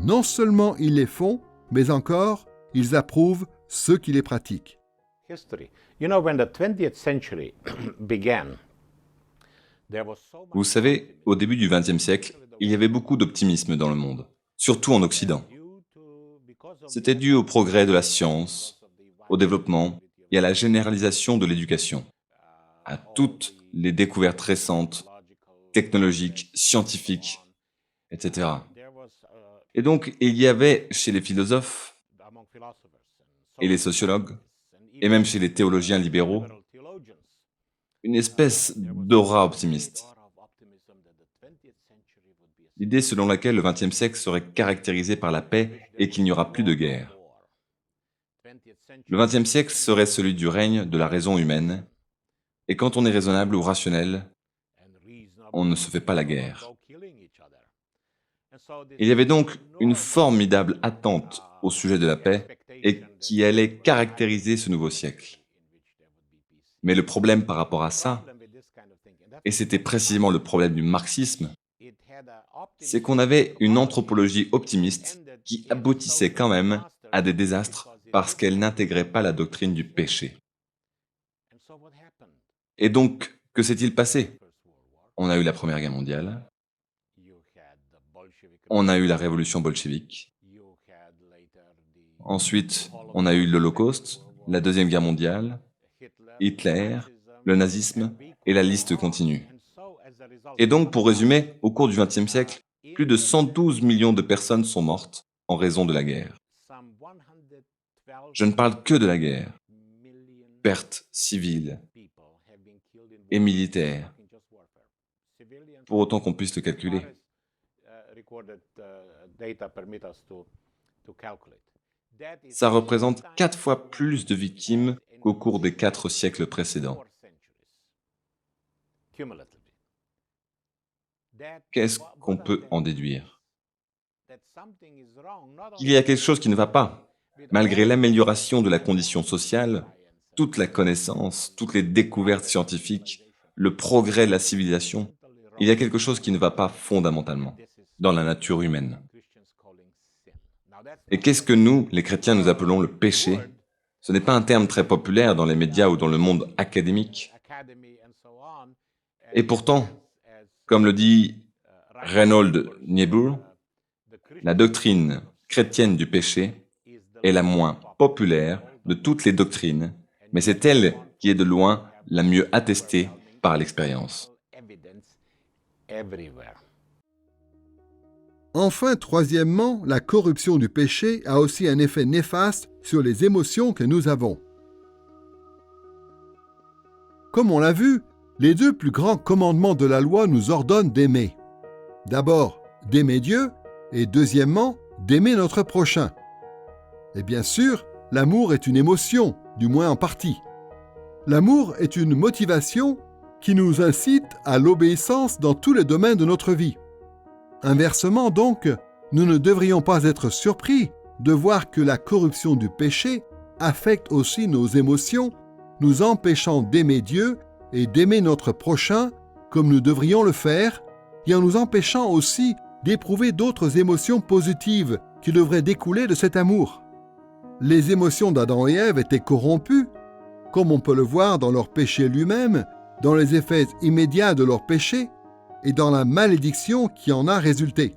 non seulement ils les font, mais encore ils approuvent ceux qui les pratiquent. Vous savez, au début du XXe siècle, il y avait beaucoup d'optimisme dans le monde, surtout en Occident. C'était dû au progrès de la science, au développement et à la généralisation de l'éducation, à toutes les découvertes récentes, technologiques, scientifiques, etc. Et donc, il y avait chez les philosophes et les sociologues, et même chez les théologiens libéraux, une espèce d'aura optimiste. L'idée selon laquelle le XXe siècle serait caractérisé par la paix et qu'il n'y aura plus de guerre. Le XXe siècle serait celui du règne de la raison humaine, et quand on est raisonnable ou rationnel, on ne se fait pas la guerre. Il y avait donc une formidable attente au sujet de la paix et qui allait caractériser ce nouveau siècle. Mais le problème par rapport à ça, et c'était précisément le problème du marxisme, c'est qu'on avait une anthropologie optimiste qui aboutissait quand même à des désastres parce qu'elle n'intégrait pas la doctrine du péché. Et donc, que s'est-il passé? On a eu la Première Guerre mondiale, on a eu la révolution bolchevique, ensuite on a eu l'Holocauste, la Deuxième Guerre mondiale, Hitler, le nazisme, et la liste continue. Et donc, pour résumer, au cours du XXe siècle, plus de 112 millions de personnes sont mortes en raison de la guerre. Je ne parle que de la guerre. Pertes civiles et militaires, pour autant qu'on puisse le calculer. Ça représente 4 fois plus de victimes qu'au cours des 4 siècles précédents. Qu'est-ce qu'on peut en déduire? Il y a quelque chose qui ne va pas. Malgré l'amélioration de la condition sociale, toute la connaissance, toutes les découvertes scientifiques, le progrès de la civilisation, il y a quelque chose qui ne va pas fondamentalement dans la nature humaine. Et qu'est-ce que nous, les chrétiens, nous appelons le péché? Ce n'est pas un terme très populaire dans les médias ou dans le monde académique. Et pourtant, comme le dit Reinhold Niebuhr, la doctrine chrétienne du péché est la moins populaire de toutes les doctrines, mais c'est elle qui est de loin la mieux attestée par l'expérience. Enfin, troisièmement, la corruption du péché a aussi un effet néfaste sur les émotions que nous avons. Comme on l'a vu, les 2 plus grands commandements de la loi nous ordonnent d'aimer. D'abord, d'aimer Dieu, et deuxièmement, d'aimer notre prochain. Et bien sûr, l'amour est une émotion, du moins en partie. L'amour est une motivation qui nous incite à l'obéissance dans tous les domaines de notre vie. Inversement donc, nous ne devrions pas être surpris de voir que la corruption du péché affecte aussi nos émotions, nous empêchant d'aimer Dieu et d'aimer notre prochain comme nous devrions le faire, et en nous empêchant aussi d'éprouver d'autres émotions positives qui devraient découler de cet amour. Les émotions d'Adam et Ève étaient corrompues, comme on peut le voir dans leur péché lui-même, dans les effets immédiats de leur péché et dans la malédiction qui en a résulté.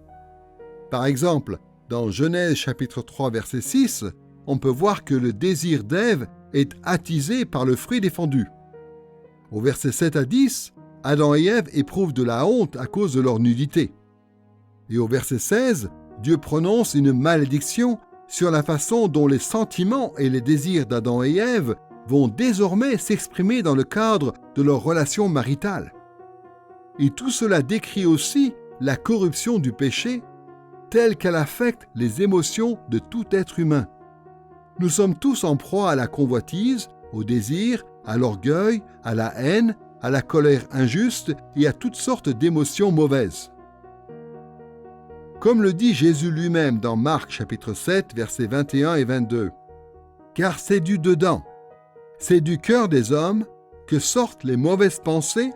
Par exemple, dans Genèse chapitre 3 verset 6, on peut voir que le désir d'Ève est attisé par le fruit défendu. Au verset 7 à 10, Adam et Ève éprouvent de la honte à cause de leur nudité. Et au verset 16, Dieu prononce une malédiction sur la façon dont les sentiments et les désirs d'Adam et Ève vont désormais s'exprimer dans le cadre de leur relation maritale. Et tout cela décrit aussi la corruption du péché telle qu'elle affecte les émotions de tout être humain. Nous sommes tous en proie à la convoitise, au désir, à l'orgueil, à la haine, à la colère injuste et à toutes sortes d'émotions mauvaises. Comme le dit Jésus lui-même dans Marc chapitre 7, versets 21 et 22. « Car c'est du dedans, c'est du cœur des hommes que sortent les mauvaises pensées,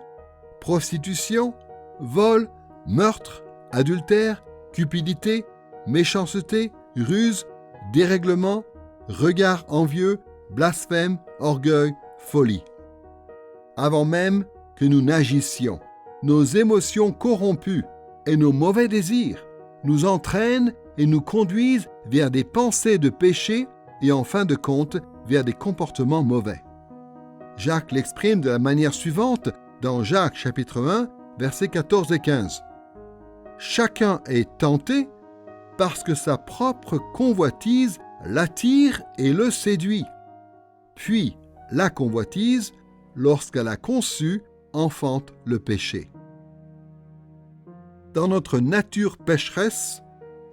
prostitution, vol, meurtre, adultère, cupidité, méchanceté, ruse, dérèglement, regard envieux, blasphème, orgueil, folie. » Avant même que nous n'agissions, nos émotions corrompues et nos mauvais désirs nous entraînent et nous conduisent vers des pensées de péché et en fin de compte vers des comportements mauvais. Jacques l'exprime de la manière suivante dans Jacques chapitre 1, versets 14 et 15. « Chacun est tenté parce que sa propre convoitise l'attire et le séduit. Puis la convoitise, lorsqu'elle a conçu, enfante le péché. » Dans notre nature pécheresse,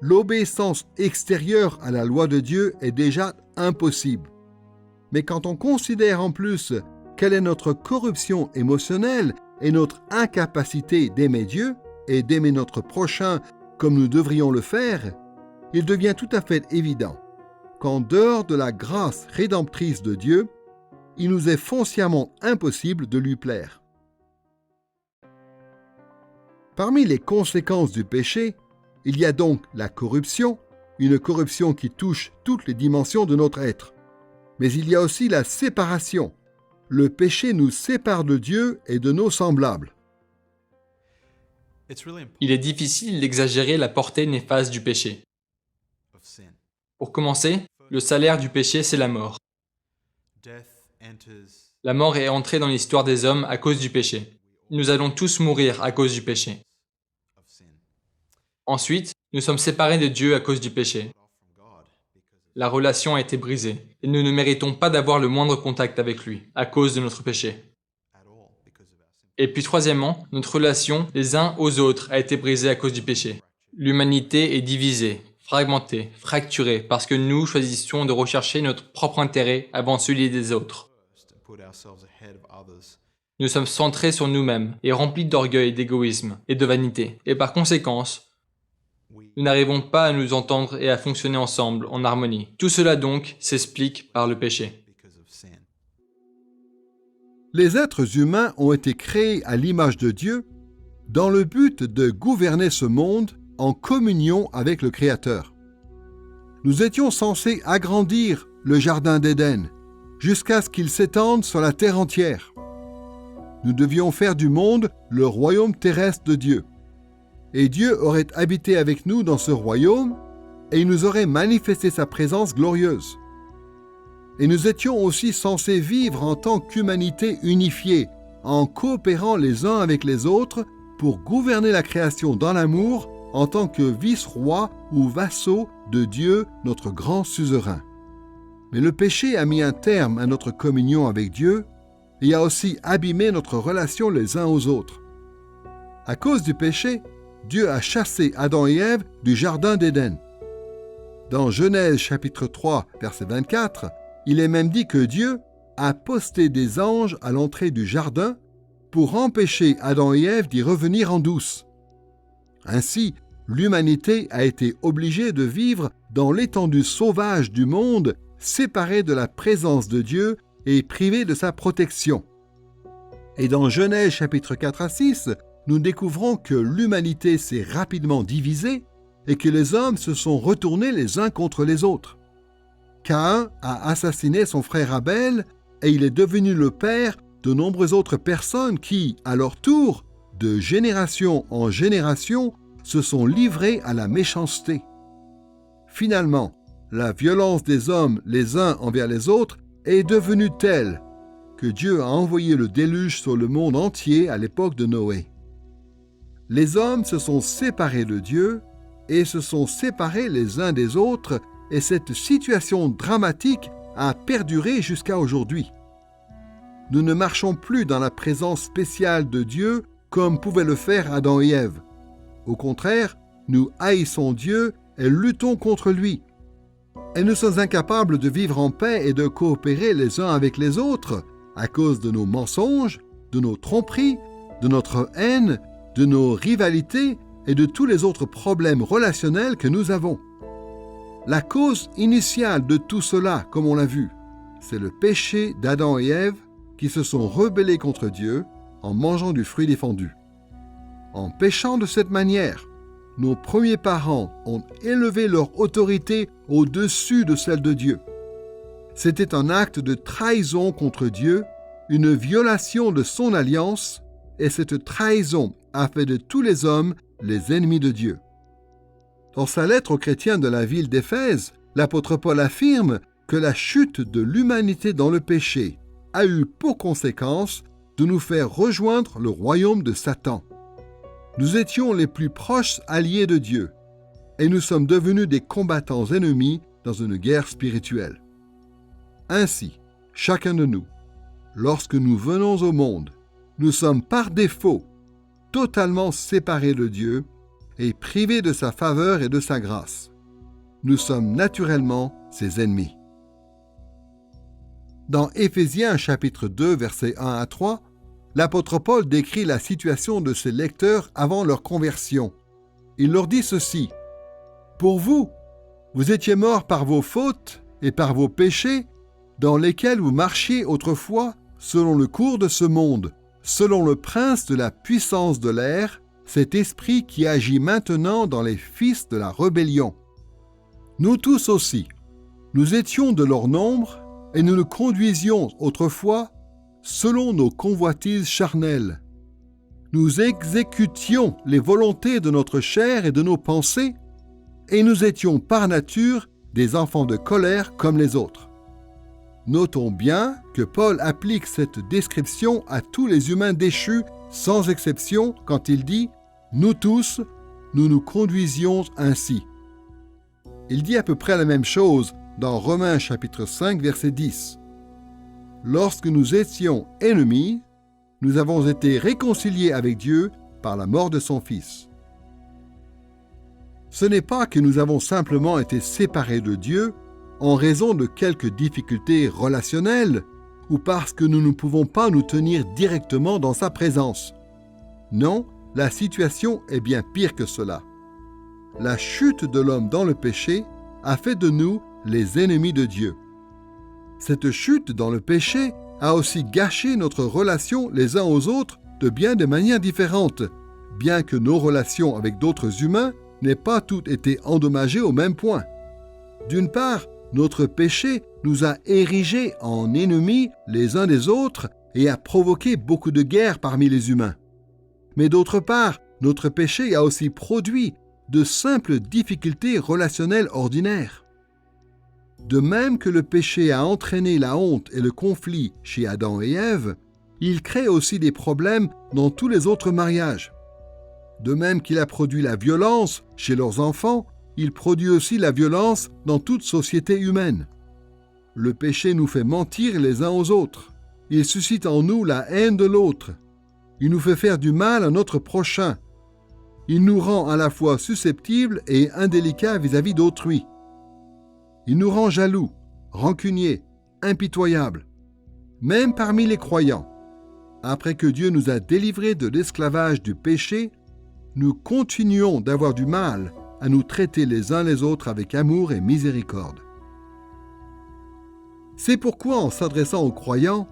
l'obéissance extérieure à la loi de Dieu est déjà impossible. Mais quand on considère en plus quelle est notre corruption émotionnelle et notre incapacité d'aimer Dieu et d'aimer notre prochain comme nous devrions le faire, il devient tout à fait évident qu'en dehors de la grâce rédemptrice de Dieu, il nous est foncièrement impossible de lui plaire. Parmi les conséquences du péché, il y a donc la corruption, une corruption qui touche toutes les dimensions de notre être. Mais il y a aussi la séparation, le péché nous sépare de Dieu et de nos semblables. Il est difficile d'exagérer la portée néfaste du péché. Pour commencer, le salaire du péché, c'est la mort. La mort est entrée dans l'histoire des hommes à cause du péché. Nous allons tous mourir à cause du péché. Ensuite, nous sommes séparés de Dieu à cause du péché. La relation a été brisée et nous ne méritons pas d'avoir le moindre contact avec lui à cause de notre péché. Et puis troisièmement, notre relation les uns aux autres a été brisée à cause du péché. L'humanité est divisée, fragmentée, fracturée parce que nous choisissions de rechercher notre propre intérêt avant celui des autres. Nous sommes centrés sur nous-mêmes et remplis d'orgueil, d'égoïsme et de vanité. Et par conséquence, nous n'arrivons pas à nous entendre et à fonctionner ensemble en harmonie. Tout cela donc s'explique par le péché. Les êtres humains ont été créés à l'image de Dieu dans le but de gouverner ce monde en communion avec le Créateur. Nous étions censés agrandir le jardin d'Éden jusqu'à ce qu'il s'étende sur la terre entière. Nous devions faire du monde le royaume terrestre de Dieu. Et Dieu aurait habité avec nous dans ce royaume et il nous aurait manifesté sa présence glorieuse. Et nous étions aussi censés vivre en tant qu'humanité unifiée, en coopérant les uns avec les autres pour gouverner la création dans l'amour en tant que vice-rois ou vassaux de Dieu, notre grand suzerain. Mais le péché a mis un terme à notre communion avec Dieu et a aussi abîmé notre relation les uns aux autres. À cause du péché, Dieu a chassé Adam et Ève du jardin d'Éden. Dans Genèse chapitre 3, verset 24, il est même dit que Dieu a posté des anges à l'entrée du jardin pour empêcher Adam et Ève d'y revenir en douce. Ainsi, l'humanité a été obligée de vivre dans l'étendue sauvage du monde, séparée de la présence de Dieu et privée de sa protection. Et dans Genèse chapitre 4 à 6, nous découvrons que l'humanité s'est rapidement divisée et que les hommes se sont retournés les uns contre les autres. Caïn a assassiné son frère Abel et il est devenu le père de nombreuses autres personnes qui, à leur tour, de génération en génération, se sont livrées à la méchanceté. Finalement, la violence des hommes les uns envers les autres est devenue telle que Dieu a envoyé le déluge sur le monde entier à l'époque de Noé. Les hommes se sont séparés de Dieu et se sont séparés les uns des autres et cette situation dramatique a perduré jusqu'à aujourd'hui. Nous ne marchons plus dans la présence spéciale de Dieu comme pouvaient le faire Adam et Ève. Au contraire, nous haïssons Dieu et luttons contre lui. Et nous sommes incapables de vivre en paix et de coopérer les uns avec les autres à cause de nos mensonges, de nos tromperies, de notre haine, de nos rivalités et de tous les autres problèmes relationnels que nous avons. La cause initiale de tout cela, comme on l'a vu, c'est le péché d'Adam et Ève qui se sont rebellés contre Dieu en mangeant du fruit défendu. En péchant de cette manière, nos premiers parents ont élevé leur autorité au-dessus de celle de Dieu. C'était un acte de trahison contre Dieu, une violation de son alliance, et cette trahison a fait de tous les hommes les ennemis de Dieu. Dans sa lettre aux chrétiens de la ville d'Éphèse, l'apôtre Paul affirme que la chute de l'humanité dans le péché a eu pour conséquence de nous faire rejoindre le royaume de Satan. Nous étions les plus proches alliés de Dieu et nous sommes devenus des combattants ennemis dans une guerre spirituelle. Ainsi, chacun de nous, lorsque nous venons au monde, nous sommes par défaut totalement séparés de Dieu et privés de sa faveur et de sa grâce. Nous sommes naturellement ses ennemis. Dans Éphésiens chapitre 2, versets 1 à 3, l'apôtre Paul décrit la situation de ses lecteurs avant leur conversion. Il leur dit ceci: « Pour vous, vous étiez morts par vos fautes et par vos péchés, dans lesquels vous marchiez autrefois selon le cours de ce monde, selon le prince de la puissance de l'air, cet esprit qui agit maintenant dans les fils de la rébellion. Nous tous aussi, nous étions de leur nombre, et nous nous conduisions autrefois selon nos convoitises charnelles. Nous exécutions les volontés de notre chair et de nos pensées, et nous étions par nature des enfants de colère comme les autres. Notons bien que Paul applique cette description à tous les humains déchus sans exception quand il dit « Nous tous, nous nous conduisions ainsi ». Il dit à peu près la même chose dans Romains chapitre 5 verset 10. « Lorsque nous étions ennemis, nous avons été réconciliés avec Dieu par la mort de son Fils. » Ce n'est pas que nous avons simplement été séparés de Dieu en raison de quelques difficultés relationnelles ou parce que nous ne pouvons pas nous tenir directement dans sa présence. Non, la situation est bien pire que cela. La chute de l'homme dans le péché a fait de nous les ennemis de Dieu. Cette chute dans le péché a aussi gâché notre relation les uns aux autres de bien des manières différentes, bien que nos relations avec d'autres humains n'aient pas toutes été endommagées au même point. D'une part, notre péché nous a érigés en ennemis les uns des autres et a provoqué beaucoup de guerres parmi les humains. Mais d'autre part, notre péché a aussi produit de simples difficultés relationnelles ordinaires. De même que le péché a entraîné la honte et le conflit chez Adam et Ève, il crée aussi des problèmes dans tous les autres mariages. De même qu'il a produit la violence chez leurs enfants, il produit aussi la violence dans toute société humaine. Le péché nous fait mentir les uns aux autres. Il suscite en nous la haine de l'autre. Il nous fait faire du mal à notre prochain. Il nous rend à la fois susceptibles et indélicats vis-à-vis d'autrui. Il nous rend jaloux, rancuniers, impitoyables. Même parmi les croyants, après que Dieu nous a délivrés de l'esclavage du péché, nous continuons d'avoir du mal à nous traiter les uns les autres avec amour et miséricorde. C'est pourquoi, en s'adressant aux croyants,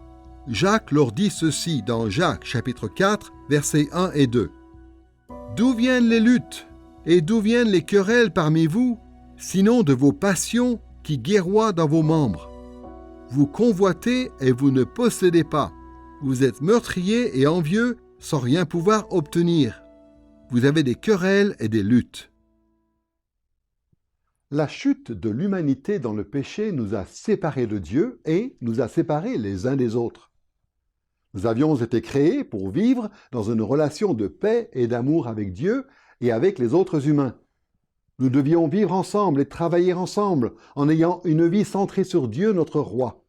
Jacques leur dit ceci dans Jacques chapitre 4, versets 1 et 2. « D'où viennent les luttes et d'où viennent les querelles parmi vous, sinon de vos passions qui guerroient dans vos membres? Vous convoitez et vous ne possédez pas. Vous êtes meurtriers et envieux sans rien pouvoir obtenir. Vous avez des querelles et des luttes. » La chute de l'humanité dans le péché nous a séparés de Dieu et nous a séparés les uns des autres. Nous avions été créés pour vivre dans une relation de paix et d'amour avec Dieu et avec les autres humains. Nous devions vivre ensemble et travailler ensemble en ayant une vie centrée sur Dieu, notre roi.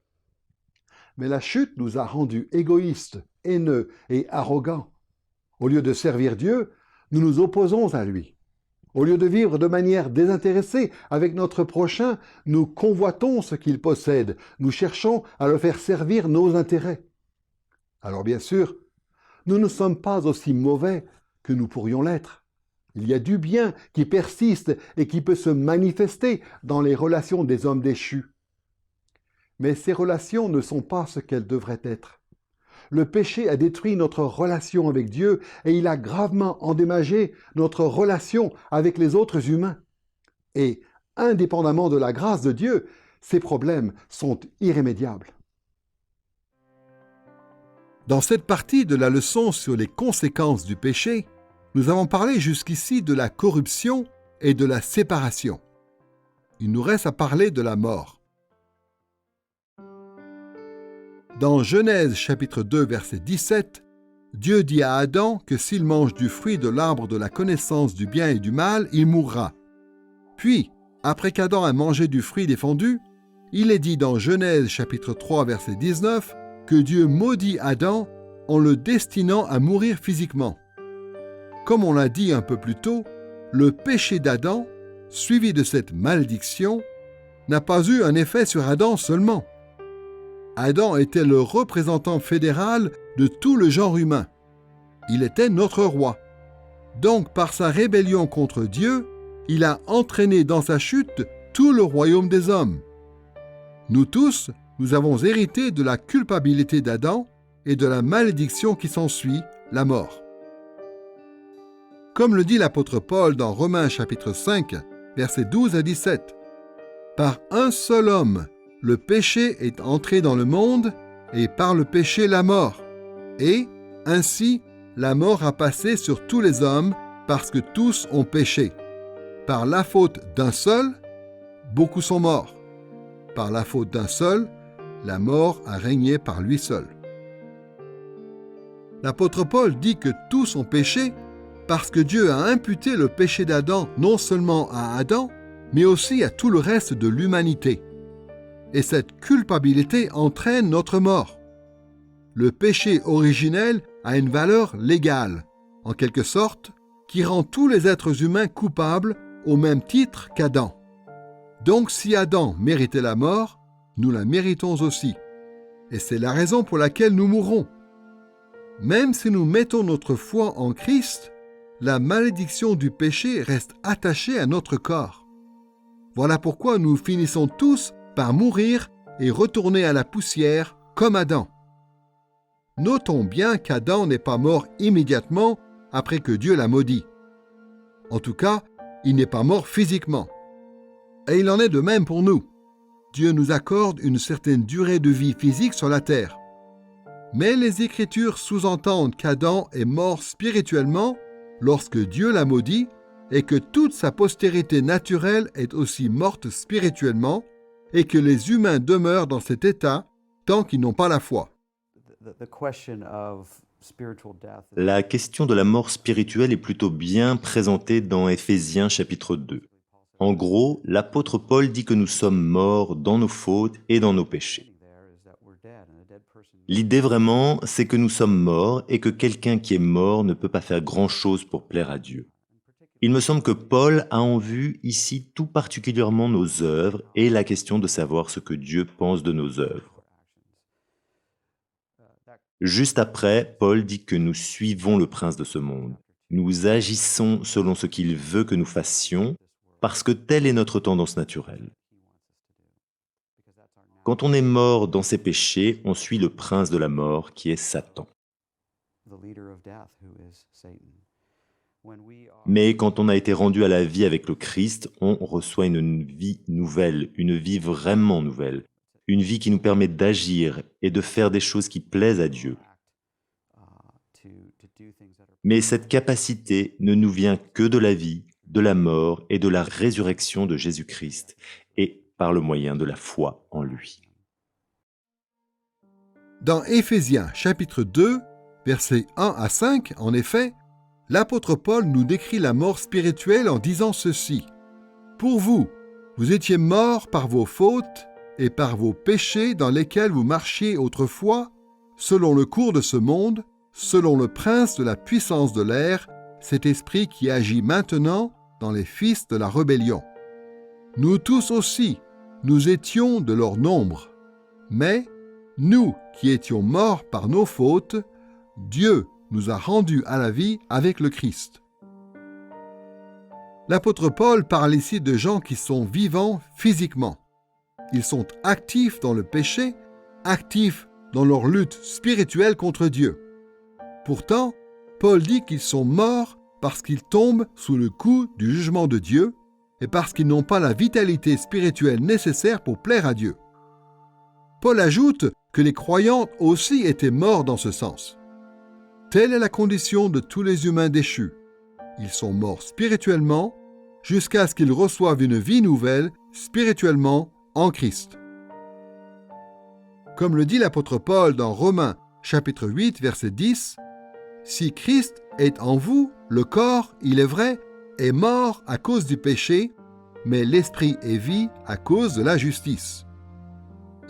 Mais la chute nous a rendus égoïstes, haineux et arrogants. Au lieu de servir Dieu, nous nous opposons à lui. Au lieu de vivre de manière désintéressée avec notre prochain, nous convoitons ce qu'il possède, nous cherchons à le faire servir nos intérêts. Alors bien sûr, nous ne sommes pas aussi mauvais que nous pourrions l'être. Il y a du bien qui persiste et qui peut se manifester dans les relations des hommes déchus. Mais ces relations ne sont pas ce qu'elles devraient être. Le péché a détruit notre relation avec Dieu et il a gravement endommagé notre relation avec les autres humains. Et, indépendamment de la grâce de Dieu, ces problèmes sont irrémédiables. Dans cette partie de la leçon sur les conséquences du péché, nous avons parlé jusqu'ici de la corruption et de la séparation. Il nous reste à parler de la mort. Dans Genèse chapitre 2 verset 17, Dieu dit à Adam que s'il mange du fruit de l'arbre de la connaissance du bien et du mal, il mourra. Puis, après qu'Adam a mangé du fruit défendu, il est dit dans Genèse chapitre 3 verset 19 que Dieu maudit Adam en le destinant à mourir physiquement. Comme on l'a dit un peu plus tôt, le péché d'Adam, suivi de cette malédiction, n'a pas eu un effet sur Adam seulement. Adam était le représentant fédéral de tout le genre humain. Il était notre roi. Donc, par sa rébellion contre Dieu, il a entraîné dans sa chute tout le royaume des hommes. Nous tous, nous avons hérité de la culpabilité d'Adam et de la malédiction qui s'ensuit, la mort. Comme le dit l'apôtre Paul dans Romains chapitre 5, versets 12 à 17, « Par un seul homme, le péché est entré dans le monde, et par le péché la mort. Et, ainsi, la mort a passé sur tous les hommes parce que tous ont péché. Par la faute d'un seul, beaucoup sont morts. Par la faute d'un seul, la mort a régné par lui seul. L'apôtre Paul dit que tous ont péché parce que Dieu a imputé le péché d'Adam non seulement à Adam, mais aussi à tout le reste de l'humanité. Et cette culpabilité entraîne notre mort. Le péché originel a une valeur légale, en quelque sorte, qui rend tous les êtres humains coupables au même titre qu'Adam. Donc si Adam méritait la mort, nous la méritons aussi. Et c'est la raison pour laquelle nous mourrons. Même si nous mettons notre foi en Christ, la malédiction du péché reste attachée à notre corps. Voilà pourquoi nous finissons tous par mourir et retourner à la poussière comme Adam. Notons bien qu'Adam n'est pas mort immédiatement après que Dieu l'a maudit. En tout cas, il n'est pas mort physiquement. Et il en est de même pour nous. Dieu nous accorde une certaine durée de vie physique sur la terre. Mais les Écritures sous-entendent qu'Adam est mort spirituellement lorsque Dieu l'a maudit et que toute sa postérité naturelle est aussi morte spirituellement et que les humains demeurent dans cet état tant qu'ils n'ont pas la foi. La question de la mort spirituelle est plutôt bien présentée dans Éphésiens chapitre 2. En gros, l'apôtre Paul dit que nous sommes morts dans nos fautes et dans nos péchés. L'idée vraiment, c'est que nous sommes morts et que quelqu'un qui est mort ne peut pas faire grand-chose pour plaire à Dieu. Il me semble que Paul a en vue ici tout particulièrement nos œuvres et la question de savoir ce que Dieu pense de nos œuvres. Juste après, Paul dit que nous suivons le prince de ce monde. Nous agissons selon ce qu'il veut que nous fassions parce que telle est notre tendance naturelle. Quand on est mort dans ses péchés, on suit le prince de la mort qui est Satan. Mais quand on a été rendu à la vie avec le Christ, on reçoit une vie nouvelle, une vie vraiment nouvelle, une vie qui nous permet d'agir et de faire des choses qui plaisent à Dieu. Mais cette capacité ne nous vient que de la vie, de la mort et de la résurrection de Jésus-Christ, et par le moyen de la foi en lui. Dans Éphésiens chapitre 2, versets 1 à 5, en effet, l'apôtre Paul nous décrit la mort spirituelle en disant ceci. « Pour vous, vous étiez morts par vos fautes et par vos péchés dans lesquels vous marchiez autrefois, selon le cours de ce monde, selon le prince de la puissance de l'air, cet esprit qui agit maintenant dans les fils de la rébellion. Nous tous aussi, nous étions de leur nombre. Mais, nous qui étions morts par nos fautes, Dieu nous a rendus à la vie avec le Christ. » L'apôtre Paul parle ici de gens qui sont vivants physiquement. Ils sont actifs dans le péché, actifs dans leur lutte spirituelle contre Dieu. Pourtant, Paul dit qu'ils sont morts parce qu'ils tombent sous le coup du jugement de Dieu et parce qu'ils n'ont pas la vitalité spirituelle nécessaire pour plaire à Dieu. Paul ajoute que les croyants aussi étaient morts dans ce sens. Telle est la condition de tous les humains déchus. Ils sont morts spirituellement jusqu'à ce qu'ils reçoivent une vie nouvelle spirituellement en Christ. Comme le dit l'apôtre Paul dans Romains chapitre 8, verset 10, « Si Christ est en vous, le corps, il est vrai, est mort à cause du péché, mais l'esprit est vie à cause de la justice. »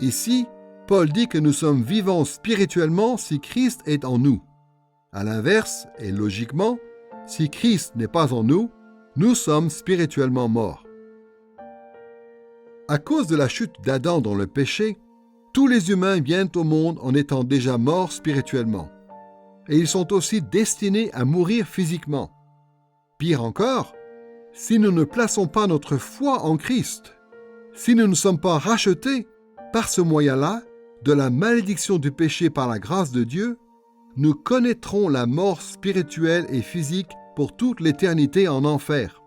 Ici, Paul dit que nous sommes vivants spirituellement si Christ est en nous. À l'inverse, et logiquement, si Christ n'est pas en nous, nous sommes spirituellement morts. À cause de la chute d'Adam dans le péché, tous les humains viennent au monde en étant déjà morts spirituellement. Et ils sont aussi destinés à mourir physiquement. Pire encore, si nous ne plaçons pas notre foi en Christ, si nous ne sommes pas rachetés par ce moyen-là de la malédiction du péché par la grâce de Dieu, nous connaîtrons la mort spirituelle et physique pour toute l'éternité en enfer.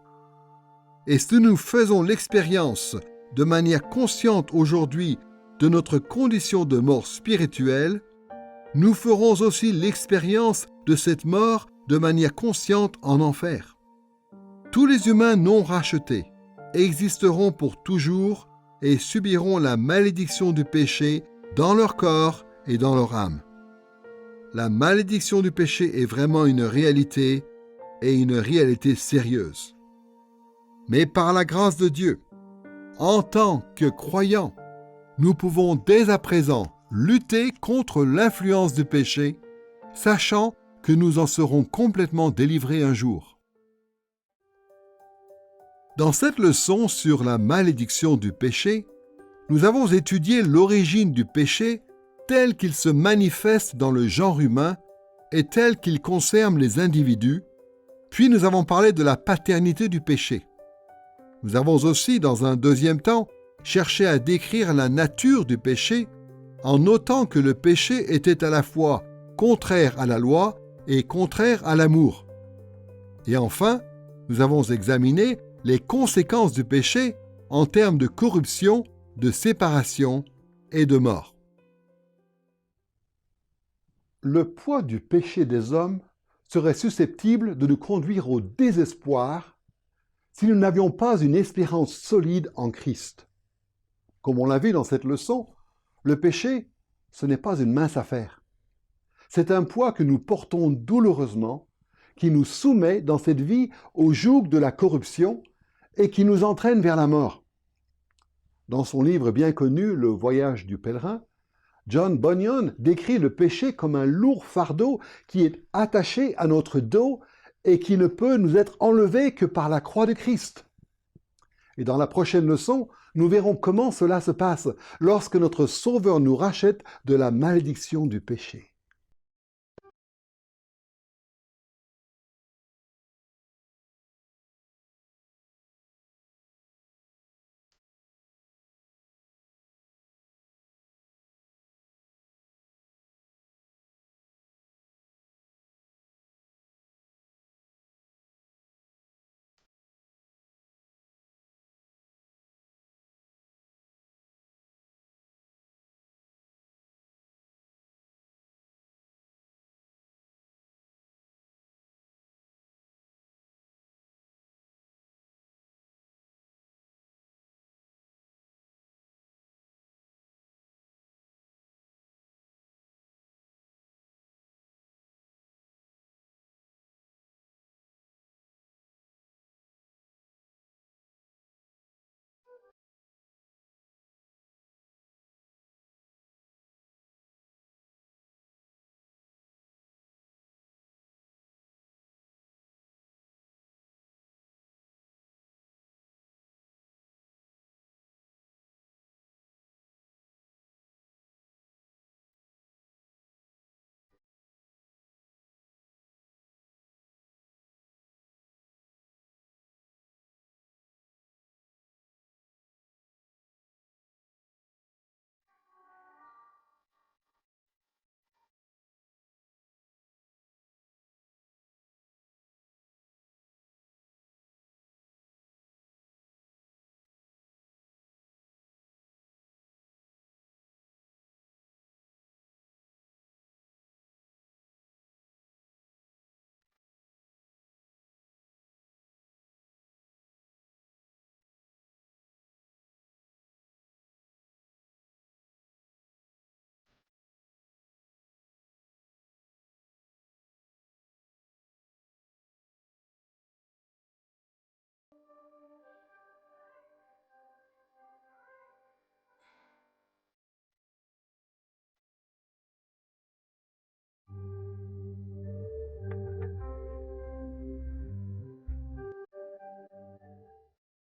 Et si nous faisons l'expérience de manière consciente aujourd'hui de notre condition de mort spirituelle, nous ferons aussi l'expérience de cette mort de manière consciente en enfer. Tous les humains non rachetés existeront pour toujours et subiront la malédiction du péché dans leur corps et dans leur âme. La malédiction du péché est vraiment une réalité et une réalité sérieuse. Mais par la grâce de Dieu, en tant que croyants, nous pouvons dès à présent lutter contre l'influence du péché, sachant que nous en serons complètement délivrés un jour. Dans cette leçon sur la malédiction du péché, nous avons étudié l'origine du péché tel qu'il se manifeste dans le genre humain et tel qu'il concerne les individus, puis nous avons parlé de la paternité du péché. Nous avons aussi, dans un deuxième temps, cherché à décrire la nature du péché en notant que le péché était à la fois contraire à la loi et contraire à l'amour. Et enfin, nous avons examiné les conséquences du péché en termes de corruption, de séparation et de mort. Le poids du péché des hommes serait susceptible de nous conduire au désespoir si nous n'avions pas une espérance solide en Christ. Comme on l'a vu dans cette leçon, le péché, ce n'est pas une mince affaire. C'est un poids que nous portons douloureusement, qui nous soumet dans cette vie au joug de la corruption et qui nous entraîne vers la mort. Dans son livre bien connu, Le voyage du pèlerin, John Bunyan décrit le péché comme un lourd fardeau qui est attaché à notre dos et qui ne peut nous être enlevé que par la croix de Christ. Et dans la prochaine leçon, nous verrons comment cela se passe lorsque notre Sauveur nous rachète de la malédiction du péché.